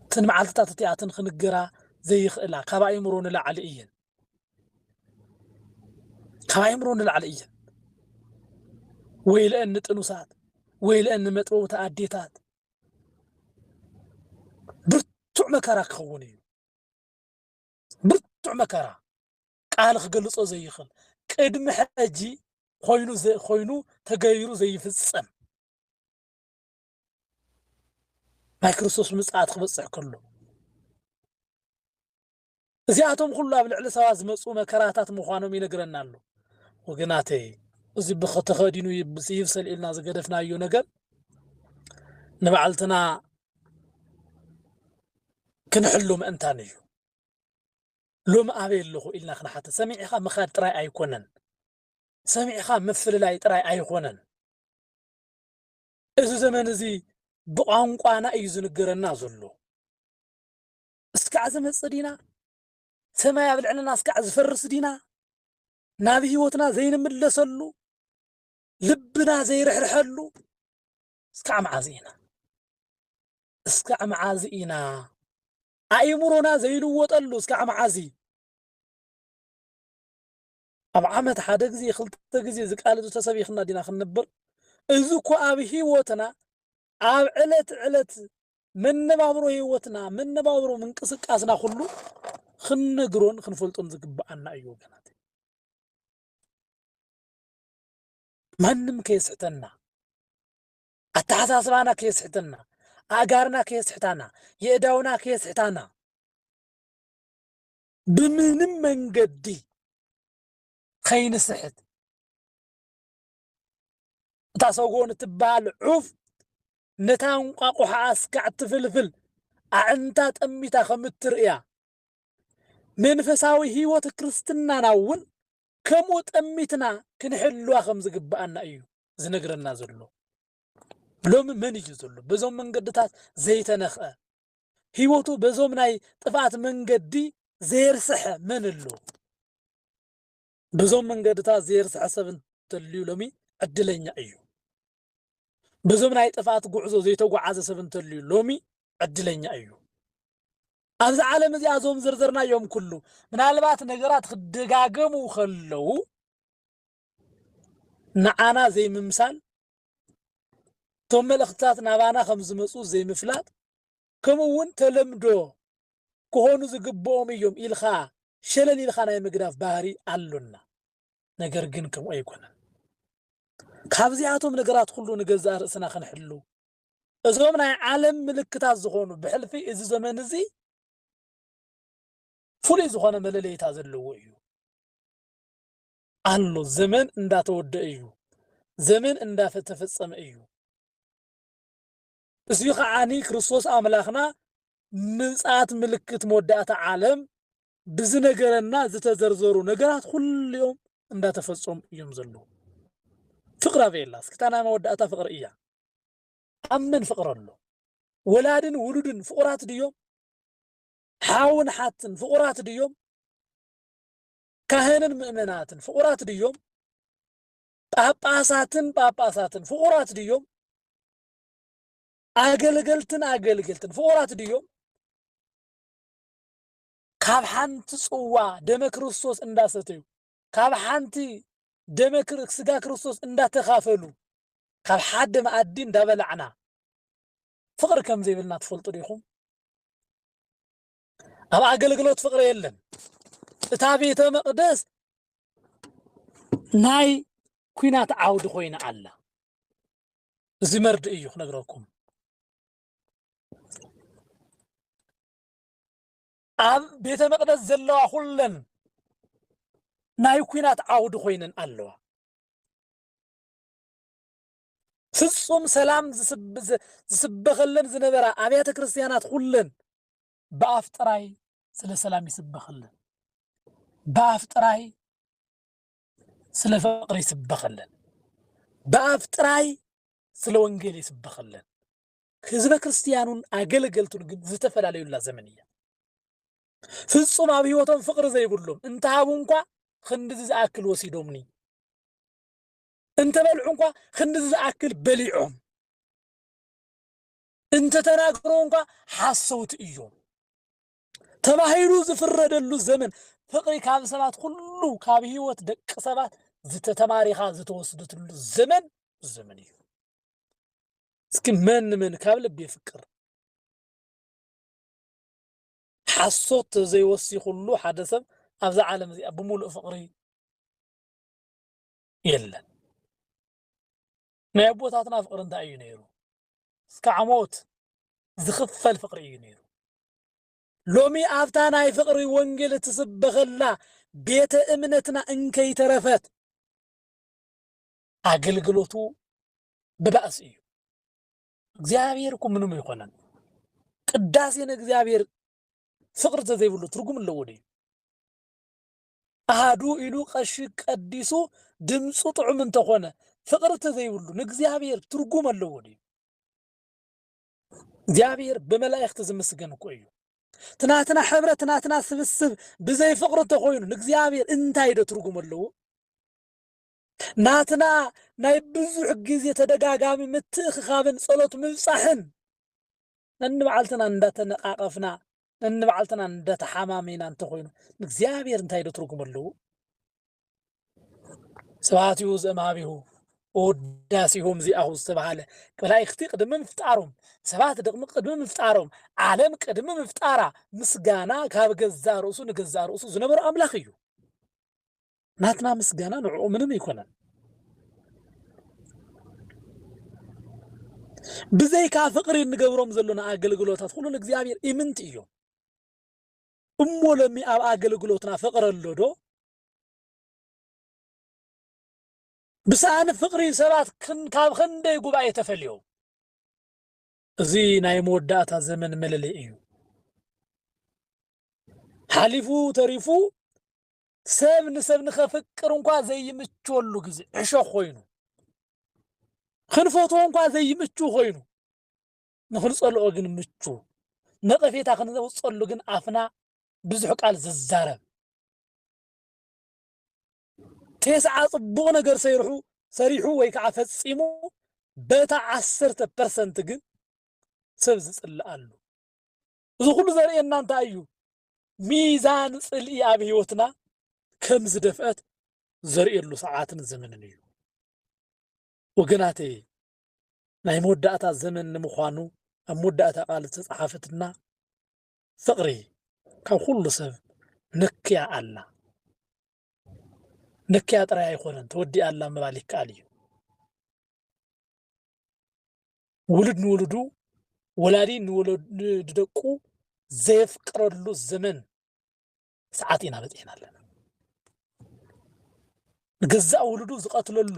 تن معلتات تياتن خنغرا زي خلا كبايمرون العليين كبايمرون العليين ويل ان طنوسات ويل ان مطبو تاديتات برتع مكرا كوني برتع مكرا قال خغلصو زي خل قدم حجي خوينو تغيرو زي فصم ናይ ክርስቶስ ምጽኣት ክበጽሕ ከሎ እዚኣቶም ኩሉ ኣብ ልዕሊ ሰባት ዝመጹ መከራታት ምዃኖም ይነግረና ኣሎ ወገናተይ እዚ ብኸተኸዲኑ ይብሰል ኢልና ዝገደፍናዮ ነገር ንባዕልትና ክንሕሉ ምእንታን እዩ ሎሚ ኣበይ ኣለኹ ኢልና ክንሓተ ሰሚዕኻ ምኻድ ጥራይ ኣይኮነን ሰሚዕኻ ምፍልላይ ጥራይ ኣይኮነን እዚ ዘመን እዚ ብቋንቋና እዩ ዝንገረና ዘሎ እስካዕ ዝመጽእ ዲና ሰማይ ኣብ ልዕልና እስካዕ ዝፈርስ ዲና ናብ ህይወትና ዘይንምለሰሉ ልብና ዘይርሕርሐሉ እስካዕ መዓዝ ኢና ኣእምሮና ዘይልወጠሉ እስካዕ መዓዝ ኣብ ዓመት ሓደ ግዜ ክልተ ግዜ ዝቃለዱ ተሰቢኽና ዲና ክንነብር እዚ እኮ ኣብ ህይወትና ኣብ ዕለት መነባብሮ ህይወትና መነባብሮ ምንቅስቃስና ኩሉ ክንነግሮን ክንፈልጦን ዝግባአና እዩ ወገናት ማንም ከየስሕተና ኣተሓሳስባና ከየስሕተና ኣጋርና ከየስሕታና የእዳውና ከየስሕታና ብምንም መንገዲ ከይንስሕት እታ ሰጎን እትበሃል ዑፍ ነታ እንቋቁሖ እስካዕ ትፍልፍል ኣዕንታ ጠሚታ ከምትርእያ መንፈሳዊ ህይወት ክርስትናና እውን ከምኡ ጠሚትና ክንሕልዋ ከም ዝግባአና እዩ ዝነግረና ዘሎ ሎሚ መን እዩ ዘሎ በዞም መንገድታት ዘይተነኽአ ህይወቱ በዞም ናይ ጥፋት መንገዲ ዘይርስሐ መን ኣሎ በዞም መንገድታት ዘይርስሐ ሰብ እንተልዩ ሎሚ ዕድለኛ እዩ በዞም ናይ ጥፋት ጉዕዞ ዘይተጓዓዘ ሰብ እንተልዩ ሎሚ ዕድለኛ እዩ ኣብዚ ዓለም እዚ ኣዞም ዝርዝርናዮም ኩሉ ምናልባት ነገራት ክደጋገሙ ከለው ንዓና ዘይምምሳል ቶም መልእኽትታት ናባና ከም ዝመፁ ዘይምፍላጥ ከምኡ እውን ተለምዶ ክኾኑ ዝግብኦም እዮም ኢልኻ ሸለል ኢልኻ ናይ ምግዳፍ ባህሪ ኣሎና ነገር ግን ከምኡ ኣይኮነን ካብዚኣቶም ነገራት ኩሉ ንገዛእ ርእስና ክንሕሉ እዞም ናይ ዓለም ምልክታት ዝኾኑ ብሕልፊ እዚ ዘመን እዚ ፍሉይ ዝኾነ መለለይታ ዘለዎ እዩ ኣሎ ዘመን እንዳተወደአ እዩ ዘመን እንዳተፈጸመ እዩ እዚ ኸዓኒ ክርስቶስ ኣምላኽና ምጽኣት ምልክት መወዳእታ ዓለም ብዝነገረና ዝተዘርዘሩ ነገራት ኩልዮም እንዳተፈጸሙ እዮም ዘለዉ ፍቅር ኣበየላ እስኪ እታ ናይ መወዳእታ ፍቅሪ እያ ኣብ መን ፍቅር ኣሎ ወላድን ውሉድን ፍቁራት ድዮም ሓውን ሓትን ፍቁራት ድዮም ካህንን ምእመናትን ፍቁራት ድዮም ጳጳሳትን ፍቁራት ድዮም ኣገልገልትን ፍቁራት ድዮም ካብ ሓንቲ ጽዋ ደመ ክርስቶስ እንዳሰተዩ ካብ ሓንቲ ደመ ስጋ ክርስቶስ እንዳተኻፈሉ ካብ ሓደ መኣዲ እንዳበላዕና ፍቅሪ ከም ዘይብልና ትፈልጡ ዲኹም ኣብ ኣገልግሎት ፍቅሪ የለን እታ ቤተ መቅደስ ናይ ኩናት ዓውዲ ኮይና ኣላ እዚ መርዲ እዩ ክነግረኩም ኣብ ቤተ መቅደስ ዘለዋ ኩለን ናይ ኩናት ዓውዲ ኮይነን ኣለዋ ፍጹም ሰላም ዝስበኸለን ዝነበራ ኣብያተ ክርስቲያናት ኩለን በኣፍ ጥራይ ስለ ሰላም ይስበኸለን በኣፍ ጥራይ ስለ ፍቅሪ ይስበኸለን በኣፍ ጥራይ ስለ ወንጌል ይስበኸለን ህዝበ ክርስቲያኑን ኣገልገልቱን ግን ዝተፈላለዩላ ዘመን እያ ፍጹም ኣብ ህይወቶም ፍቅሪ ዘይብሎም እንተሃቡ እንኳ ክንድዚ ዝኣክል ወሲዶምኒ እንተበልዑ እንኳ ክንድዚ ዝኣክል በሊዖም እንተተናገሩ እንኳ ሓሰውቲ እዮም ተባሂሉ ዝፍረደሉ ዘመን ፍቅሪ ካብ ሰባት ሁሉ ካብ ህይወት ደቂ ሰባት ዝተተማሪኻ ዝተወስደትሉ ዘመን እዩ እስኪ መን ካብ ልብ ይፍቅር ሓሶት ዘይወሲ ኩሉ ሓደ ሰብ ኣብዛ ዓለም እዚኣ ብሙሉእ ፍቅሪ የለን ናይ ኣቦታትና ፍቅሪ እንታይ እዩ ነይሩ እስካዕ ሞት ዝኽፈል ፍቅሪ እዩ ነይሩ ሎሚ ኣብታ ናይ ፍቅሪ ወንጌል ትስበኸላ ቤተ እምነትና እንከይተረፈት አገልግሎቱ በባእስ እዩ እግዚአብሔር እኮ ምንም ይሆናል ቅዳሴን እግዚአብሔር ፍቅር ተዘይብሉ ትርጉም ኣለዎ ደ አሃዱ ኢሉ ቀሺ ቀዲሱ ድምፁ ጥዑም እንተኾነ ፍቅር ተዘይብሉ ንእግዚአብሔር ትርጉም ኣለዎ ደ እግዚአብሔር በመላእክት ዝምስገን እኮ እዩ ትናትና ሕብረት ትናትና ስብስብ ብዘይ ፍቅር ተኾይኑ ንእግዚአብሔር እንታይ ደ ትርጉም ኣለዎ ናትና ናይ ብዙሕ ግዜ ተደጋጋሚ ምትእኽኻብን ጸሎት ምብጻሕን ነንበዓልትና እንዳተነቃቀፍና ነንበዓልትና እንዳተሓማሚና እንተኾይኑ እግዚአብሔር እንታይ ደ ትርጉም ኣለዎ ሰባትዩ ዘማቢሁ ወዳሲሁም ዚአሁ ዝተባሃለ መላእክቲ ቅድሚ ምፍጣሮም ሰባት ደግሞ ቅድሚ ምፍጣሮም ዓለም ቅድሚ ምፍጣራ ምስጋና ካብ ገዛ ርእሱ ንገዛ ርእሱ ዝነበረ አምላኽ እዩ ናትና ምስጋና ንዕኡ ምንም ይኮነን ብዘይካ ፍቅሪ እንገብሮም ዘለና አገልግሎታት ሁሉ እግዚአብሔር ኢምንት እዮም እሞ ለሚ ኣብ አገልግሎትና ፍቅር ኣሎ ዶ ብሳን ፍቅሪ ሰባት ካብ ክንደይ ጉባኤ ተፈልዮም እዚ ናይ መወዳእታ ዘመን መለለይ እዩ ሓሊፉ ተሪፉ ሰብ ንሰብ ንኸፍቅር እንኳ ዘይምችወሉ ግዜ ዕሾኽ ኮይኑ ክንፈትዎ እንኳ ዘይምቹ ኮይኑ ንኽንጸልኦ ግን ምቹ ነቐፌታ ክንዘውፀሉ ግን ኣፍና ብዙሕ ቃል ዝዛረብ ተስዓ ጽቡቕ ነገር ሰሪሑ ወይ ከዓ ፈጺሙ በታ 10% ግን ሰብ ዝጽልእ ኣሉ እዚ ኩሉ ዘርእየና እንታይ እዩ ሚዛን ጽልኢ ኣብ ህይወትና ከም ዝደፍአት ዘርእየሉ ሰዓትን ዘመንን እዩ ወገናተይ ናይ መወዳእታ ዘመን ንምዃኑ ኣብ መወዳእታ ቃል ተጻሓፈትና ፍቅሪ ካብ ኩሉ ሰብ ነክያ ኣላ ነክያ ጥራይ ኣይኮነን ተወዲኣ ኣላ ምባል ይከኣል እዩ ውሉድ ንውሉዱ ወላዲ ንደቁ ዘየፍቅረሉ ዘመን ሰዓት ኢና በፂሕና ኣለና ንገዛእ ውሉዱ ዝቐትለሉ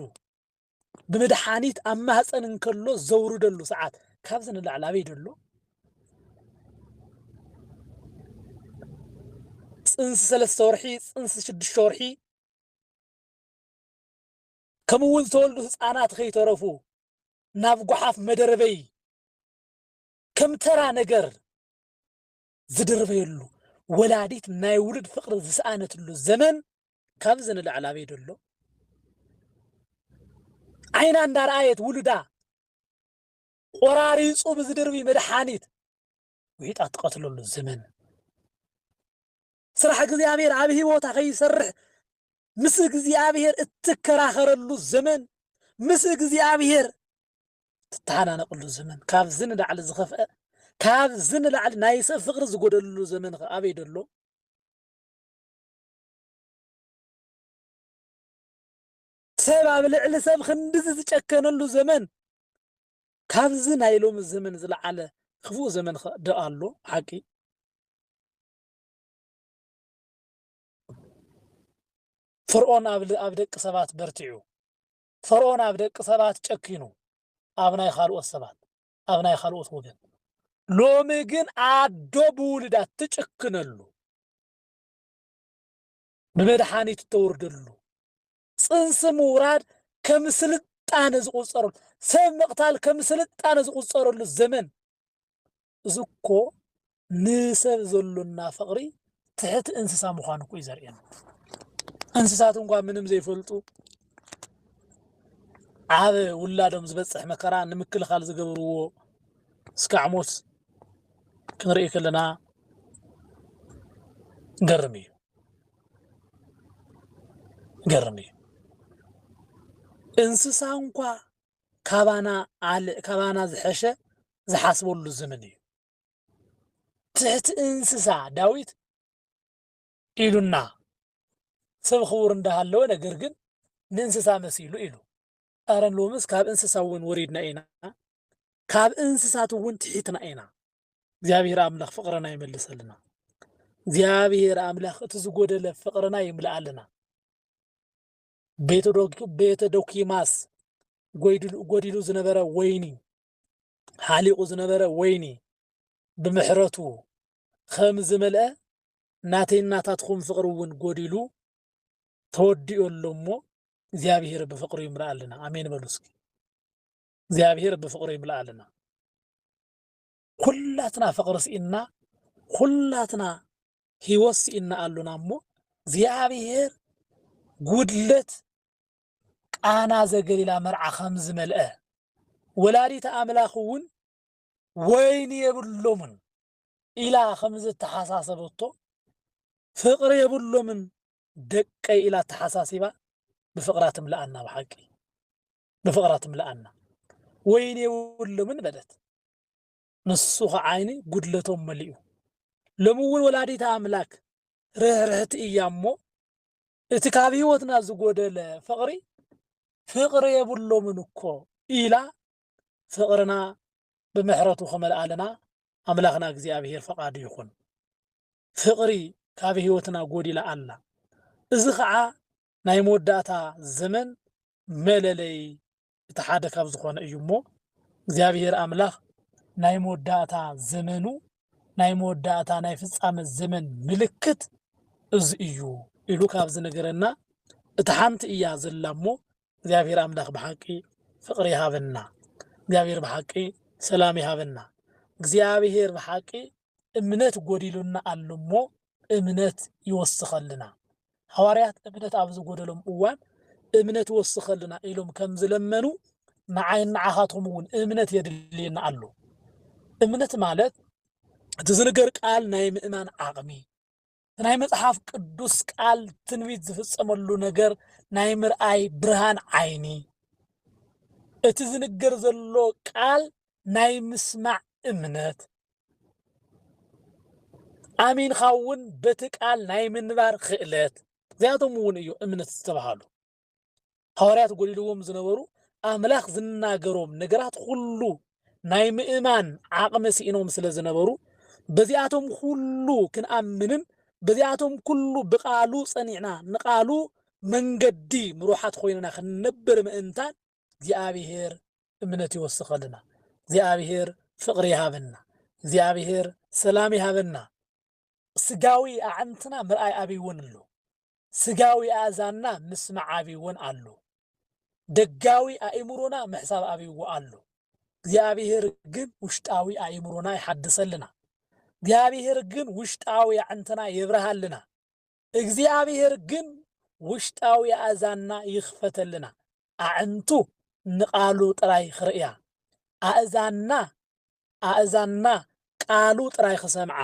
بمدحانيت أما هسأن نكلو زورو دلو ساعات كابزن العلابي دلو سنس سلس سورحي سنس شد الشورحي كمون تولدو سانات خي ترفو نافقو حاف مدربي كم ترى نقر زدربي اللو ولاديت نايولد فقر زسانت اللو الزمن كابزن العلابي دلو عين عندها رأيت ولدا قراري صوب زدربي مدحانيت ويت أتقتلوا له الزمن صراحة እግዚአብሔር ኣብ ህይወታ ከይሰርሕ ምስ እግዚአብሔር እትከራኸረ ሉ ዘመን ምስ እግዚአብሔር ትተሓናነቕሉ ዘመን ካብ ዝንላዕሊ ዝኸፍአ ካብ ዝንላዕሊ ናይ ሰብ ፍቅሪ ዝጎደሉ ዘመን ኣበይ ደሎ ሰብ ኣብ ልዕሊ ሰብ ክንድዚ ዝጨከነሉ ዘመን ካብዚ ናይ ሎሚ ዘመን ዝለዓለ ክፉእ ዘመን ደ ኣሎ ሓቂ فرعون أبدك سبات برتعو فرعون أبدك سبات تشكينو أبناء خالو السبات أبناء خالو وجن لو مجن عدبو لدا تشكنلو بمدحاني تتوردلو صنص موراد كمسلت أنا زقصرل سب مقتال كمسلت أنا زقصرل الزمن زكو نسب زلنا فقري تحت انسسا مخانكو يزريان እንስሳት እንኳን ምንም ዘይፈልጡ ዓበ ውላዶም ዝበጽሕ መከራ ንምክልኻል ዝገብርዎ እስካዕ ሞት ክንርኢ ከለና ገርም እዩ እንስሳ እንኳ ካባና ዝሐሸ ዝሓስበሉ ዘመን እዩ ትሕቲ እንስሳ ዳዊት ኢሉና ሰብ خبر እንዳሃለው ነገር ግን ንእንስሳ መሲሉ ኢሉ አረን ሎምስ ካብ እንስሳውን ወሪድና ኢና ካብ እንስሳት ውን ትሒትና ኢና እግዚአብሔር አምላኽ ፍቅረና ይመልሰልና እግዚአብሔር አምላኽ እቲ ዝጎደለ ፍቅረና ይምላአልና ቤተ ዶኪማስ ጎዲሉ ዝነበረ ወይኒ ሓሊቁ ዝነበረ ወይኒ ብምሕረቱ ከም ዝመልአ ናተይ እናታትኩም ፍቅሪ እውን ጎዲሉ ተወዲኡሎ እሞ እግዚአብሔር ብፍቅሩ ይምላአልና አሜን በሉ እስኪ እግዚአብሔር ብፍቅሩ ይምላአልና ኩላትና ፍቅሪ ሲኢና ኩላትና ህይወት ሲኢና አሉና እሞ እግዚአብሔር ጉድለት ቃና ዘገሊላ መርዓ ከም ዝመልአ ወላዲተ አምላኽ እውን ወይኒ የብሎምን ኢላ ከም ዝተሓሳሰበቶ ፍቅሪ የብሎምን ደቀይ ኢላ ተሓሳሲባ بفقرات ملأنا بحقي بفقرات ملأنا وين يقول من بدت نصوخ عيني قدلتهم مليو لمون ولادي تعملك رهرهت إيامو اتكابي وتنا زقود الفقري فقري يبلو منكو إلا فقرنا بمحرته خمل آلنا أملاخنا እግዚአብሔር فقاد يخون فقري كابي وتنا قود إلى الله إذا خعا ናይ መወዳእታ ዘመን መለለይ የተሓደ ካብ ዝኾነ እዩ እሞ እግዚአብሔር አምላኽ ናይ መወዳእታ ዘመኑ ናይ መወዳእታ ናይ ፍጻመ ዘመን ምልክት እዚ እዩ ኢሉ ካብ ዝነገረና እቲ ሓንቲ እያ ዘላ እሞ እግዚአብሔር አምላኽ ብሓቂ ፍቅሪ ይሃበና እግዚአብሔር ብሓቂ ሰላም ይሃበና እግዚአብሔር ብሓቂ እምነት ጎዲሉና ኣሎ እሞ እምነት ይወስኸልና حواريات እምነት ኣብ ዝጎደሎም እዋን እምነት ወስኸልና ኢሎም ከም ዝለመኑ ንዓይን ንዓኻትኩም እውን እምነት የድልየና ኣሎ እምነት ማለት እቲ ዝነገር ቃል ናይ ምእማን ዓቕሚ ናይ መጽሓፍ ቅዱስ ቃል ትንቢት ዝፍጸመሉ ነገር ናይ ምርአይ ብርሃን ዓይኒ እቲ ዝነገር ዘሎ ቃል ናይ ምስማዕ እምነት አሚን ኻውን በቲ ቃል ናይ ምንባር ክእለት ዚያቶም እውን እዩ እምነት ዝተባሃሉ ሐዋርያት ጎዲልዎም ዝነበሩ አምላኽ ዝናገሮም ነገራት ሁሉ ናይ ምእማን ዓቕመ ሲኢኖም ስለ ዝነበሩ በዚያቶም ሁሉ ክንአምንን በዚያቶም ሁሉ ብቃሉ ጸኒዕና ንቃሉ መንገዲ ምሩሓት ኮይንና ክንነብር ምእንታን እግዚአብሔር እምነት ይወስኸልና እግዚአብሔር ፍቅሪ ይሃበና እግዚአብሔር ሰላም ይሃበና ስጋዊ አዕንትና ምርአይ አብይውን ኣሎ ስጋዊ አዛና ምስማዕ አብይውን ኣሎ ደጋዊ አእምሮና ምሕሳብ አብይው ኣሎ እግዚአብሔር ግን ውሽጣዊ አእምሮና ይሐድሰልና እግዚአብሔር ግን ውሽጣዊ አዕንትና ይብርሃልና እግዚአብሔር ግን ውሽጣዊ አዛና ይኽፈተልና አዕንቱ ንቃሉ ጥራይ ክርእያ አእዛና ቃሉ ጥራይ ክሰምዓ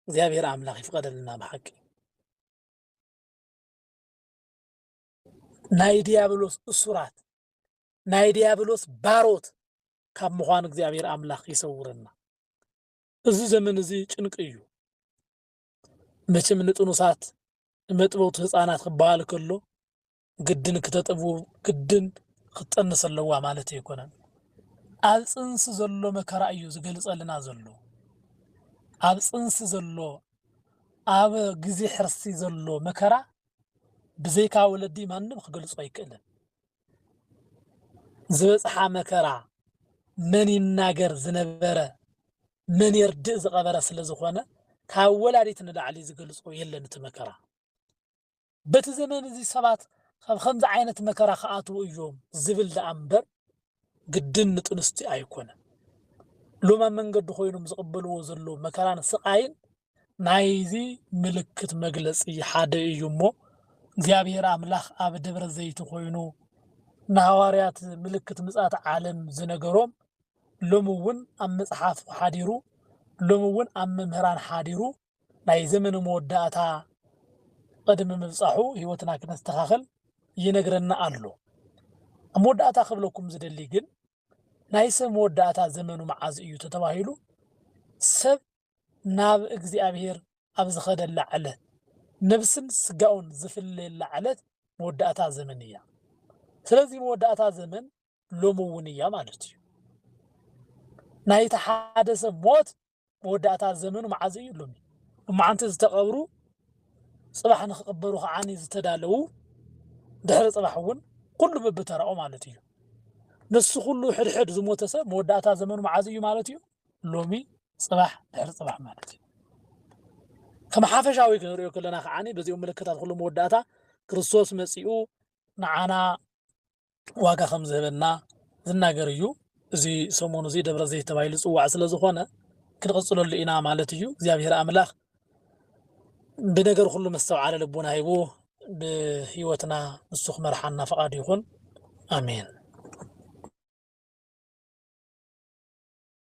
እግዚአብሔር አምላኽ ይፍቀደልና በሐቂ ናይ ዲያብሎስ እሱራት ናይ ዲያብሎስ ባሮት ካብ ምዃን እግዚአብሔር አምላኽ ይሰውረና እዚ ዘመን እዚ ጭንቅ እዩ መቼም ንጥኑሳት መጥበውት ህፃናት ክበሃል ከሎ ግድን ክተጠቡ ግድን ክጠንስ ኣለዋ ማለት ይኮነን ኣብ ፅንስ ዘሎ መከራ እዩ ዝገልጸልና ዘሎ ኣብ ፅንስ ዘሎ ኣብ ግዜ ሕርሲ ዘሎ መከራ ብዘይካ ወለዲ ማንም ክገልጾ አይክእልን ዝበጽሓ መከራ መን ይናገር ዝነበረ መን ይርድእ ዝቀበረ ስለ ዝኾነ ካብ ወላዲት ንላዕሊ ዝገልጾ የለን እቲ መከራ በቲ ዘመን እዚ ሰባት ካብ ከምዚ ዓይነት መከራ ከኣትዉ እዮም ዝብል ዳ እምበር ግድን ንጥንስቲ ኣይኮነን ሎማ መንገዲ ኮይኖም ዝቕበልዎ ዘሎ መከራን ስቃይን ናይዚ ምልክት መግለጺ ሓደ እዩ እሞ እግዚአብሔር አምላኽ ኣብ ደብረ ዘይት ኮይኑ ንሐዋርያት ምልክት ምጽአት ዓለም ዝነገሮም ሎምውን ኣብ መጽሓፍ ሓዲሩ ሎምውን ኣብ መምህራን ሓዲሩ ናይ ዘመን መወዳእታ ቅድሚ ምብጻሑ ህይወትና ክነስተኻኸል ይነግረና ኣሎ መወዳእታ ክብለኩም ዝደሊ ግን ናይ ሰብ መወዳእታ ዘመኑ መዓዝ እዩ ተባሂሉ ሰብ ናብ እግዚአብሔር ኣብ ዝኸደላ ዕለት ነብስን ስጋውን ዝፍለየላ ዕለት መወዳእታ ዘመን እያ ስለዚህ መወዳእታ ዘመን ሎምውን እያ ማለት እዩ ናይቲ ሓደ ሰብ ሞት مودعتا زمن معزي لومي وما أنت تقبروا صباح نخبروا عني زتدالو دحر صباحون كل ببترأو مالتي نس كله حد زموت سب مودعتا زمن معزي مالتي لومي صباح دحر صباح مالتي كما حافشاوي كنريو كلنا عني بزي ملكتات كله مودعتا كريستوس مسيئو نعانا واقع خمزة بنا ዝናገር እዩ እዚ ሰሞኑ እዚ ደብረ ዘይት ተባሂሉ ጽዋዕ ስለ ዝኾነ ክንቀጽለሉ ኢና ማለት እዩ እግዚአብሔር አምላክ ብነገር ሁሉ መስተውዓለ ልቦና ሂቦ ብህይወትና ንሱ ክመርሓና ፈቃድ ይኹን አሜን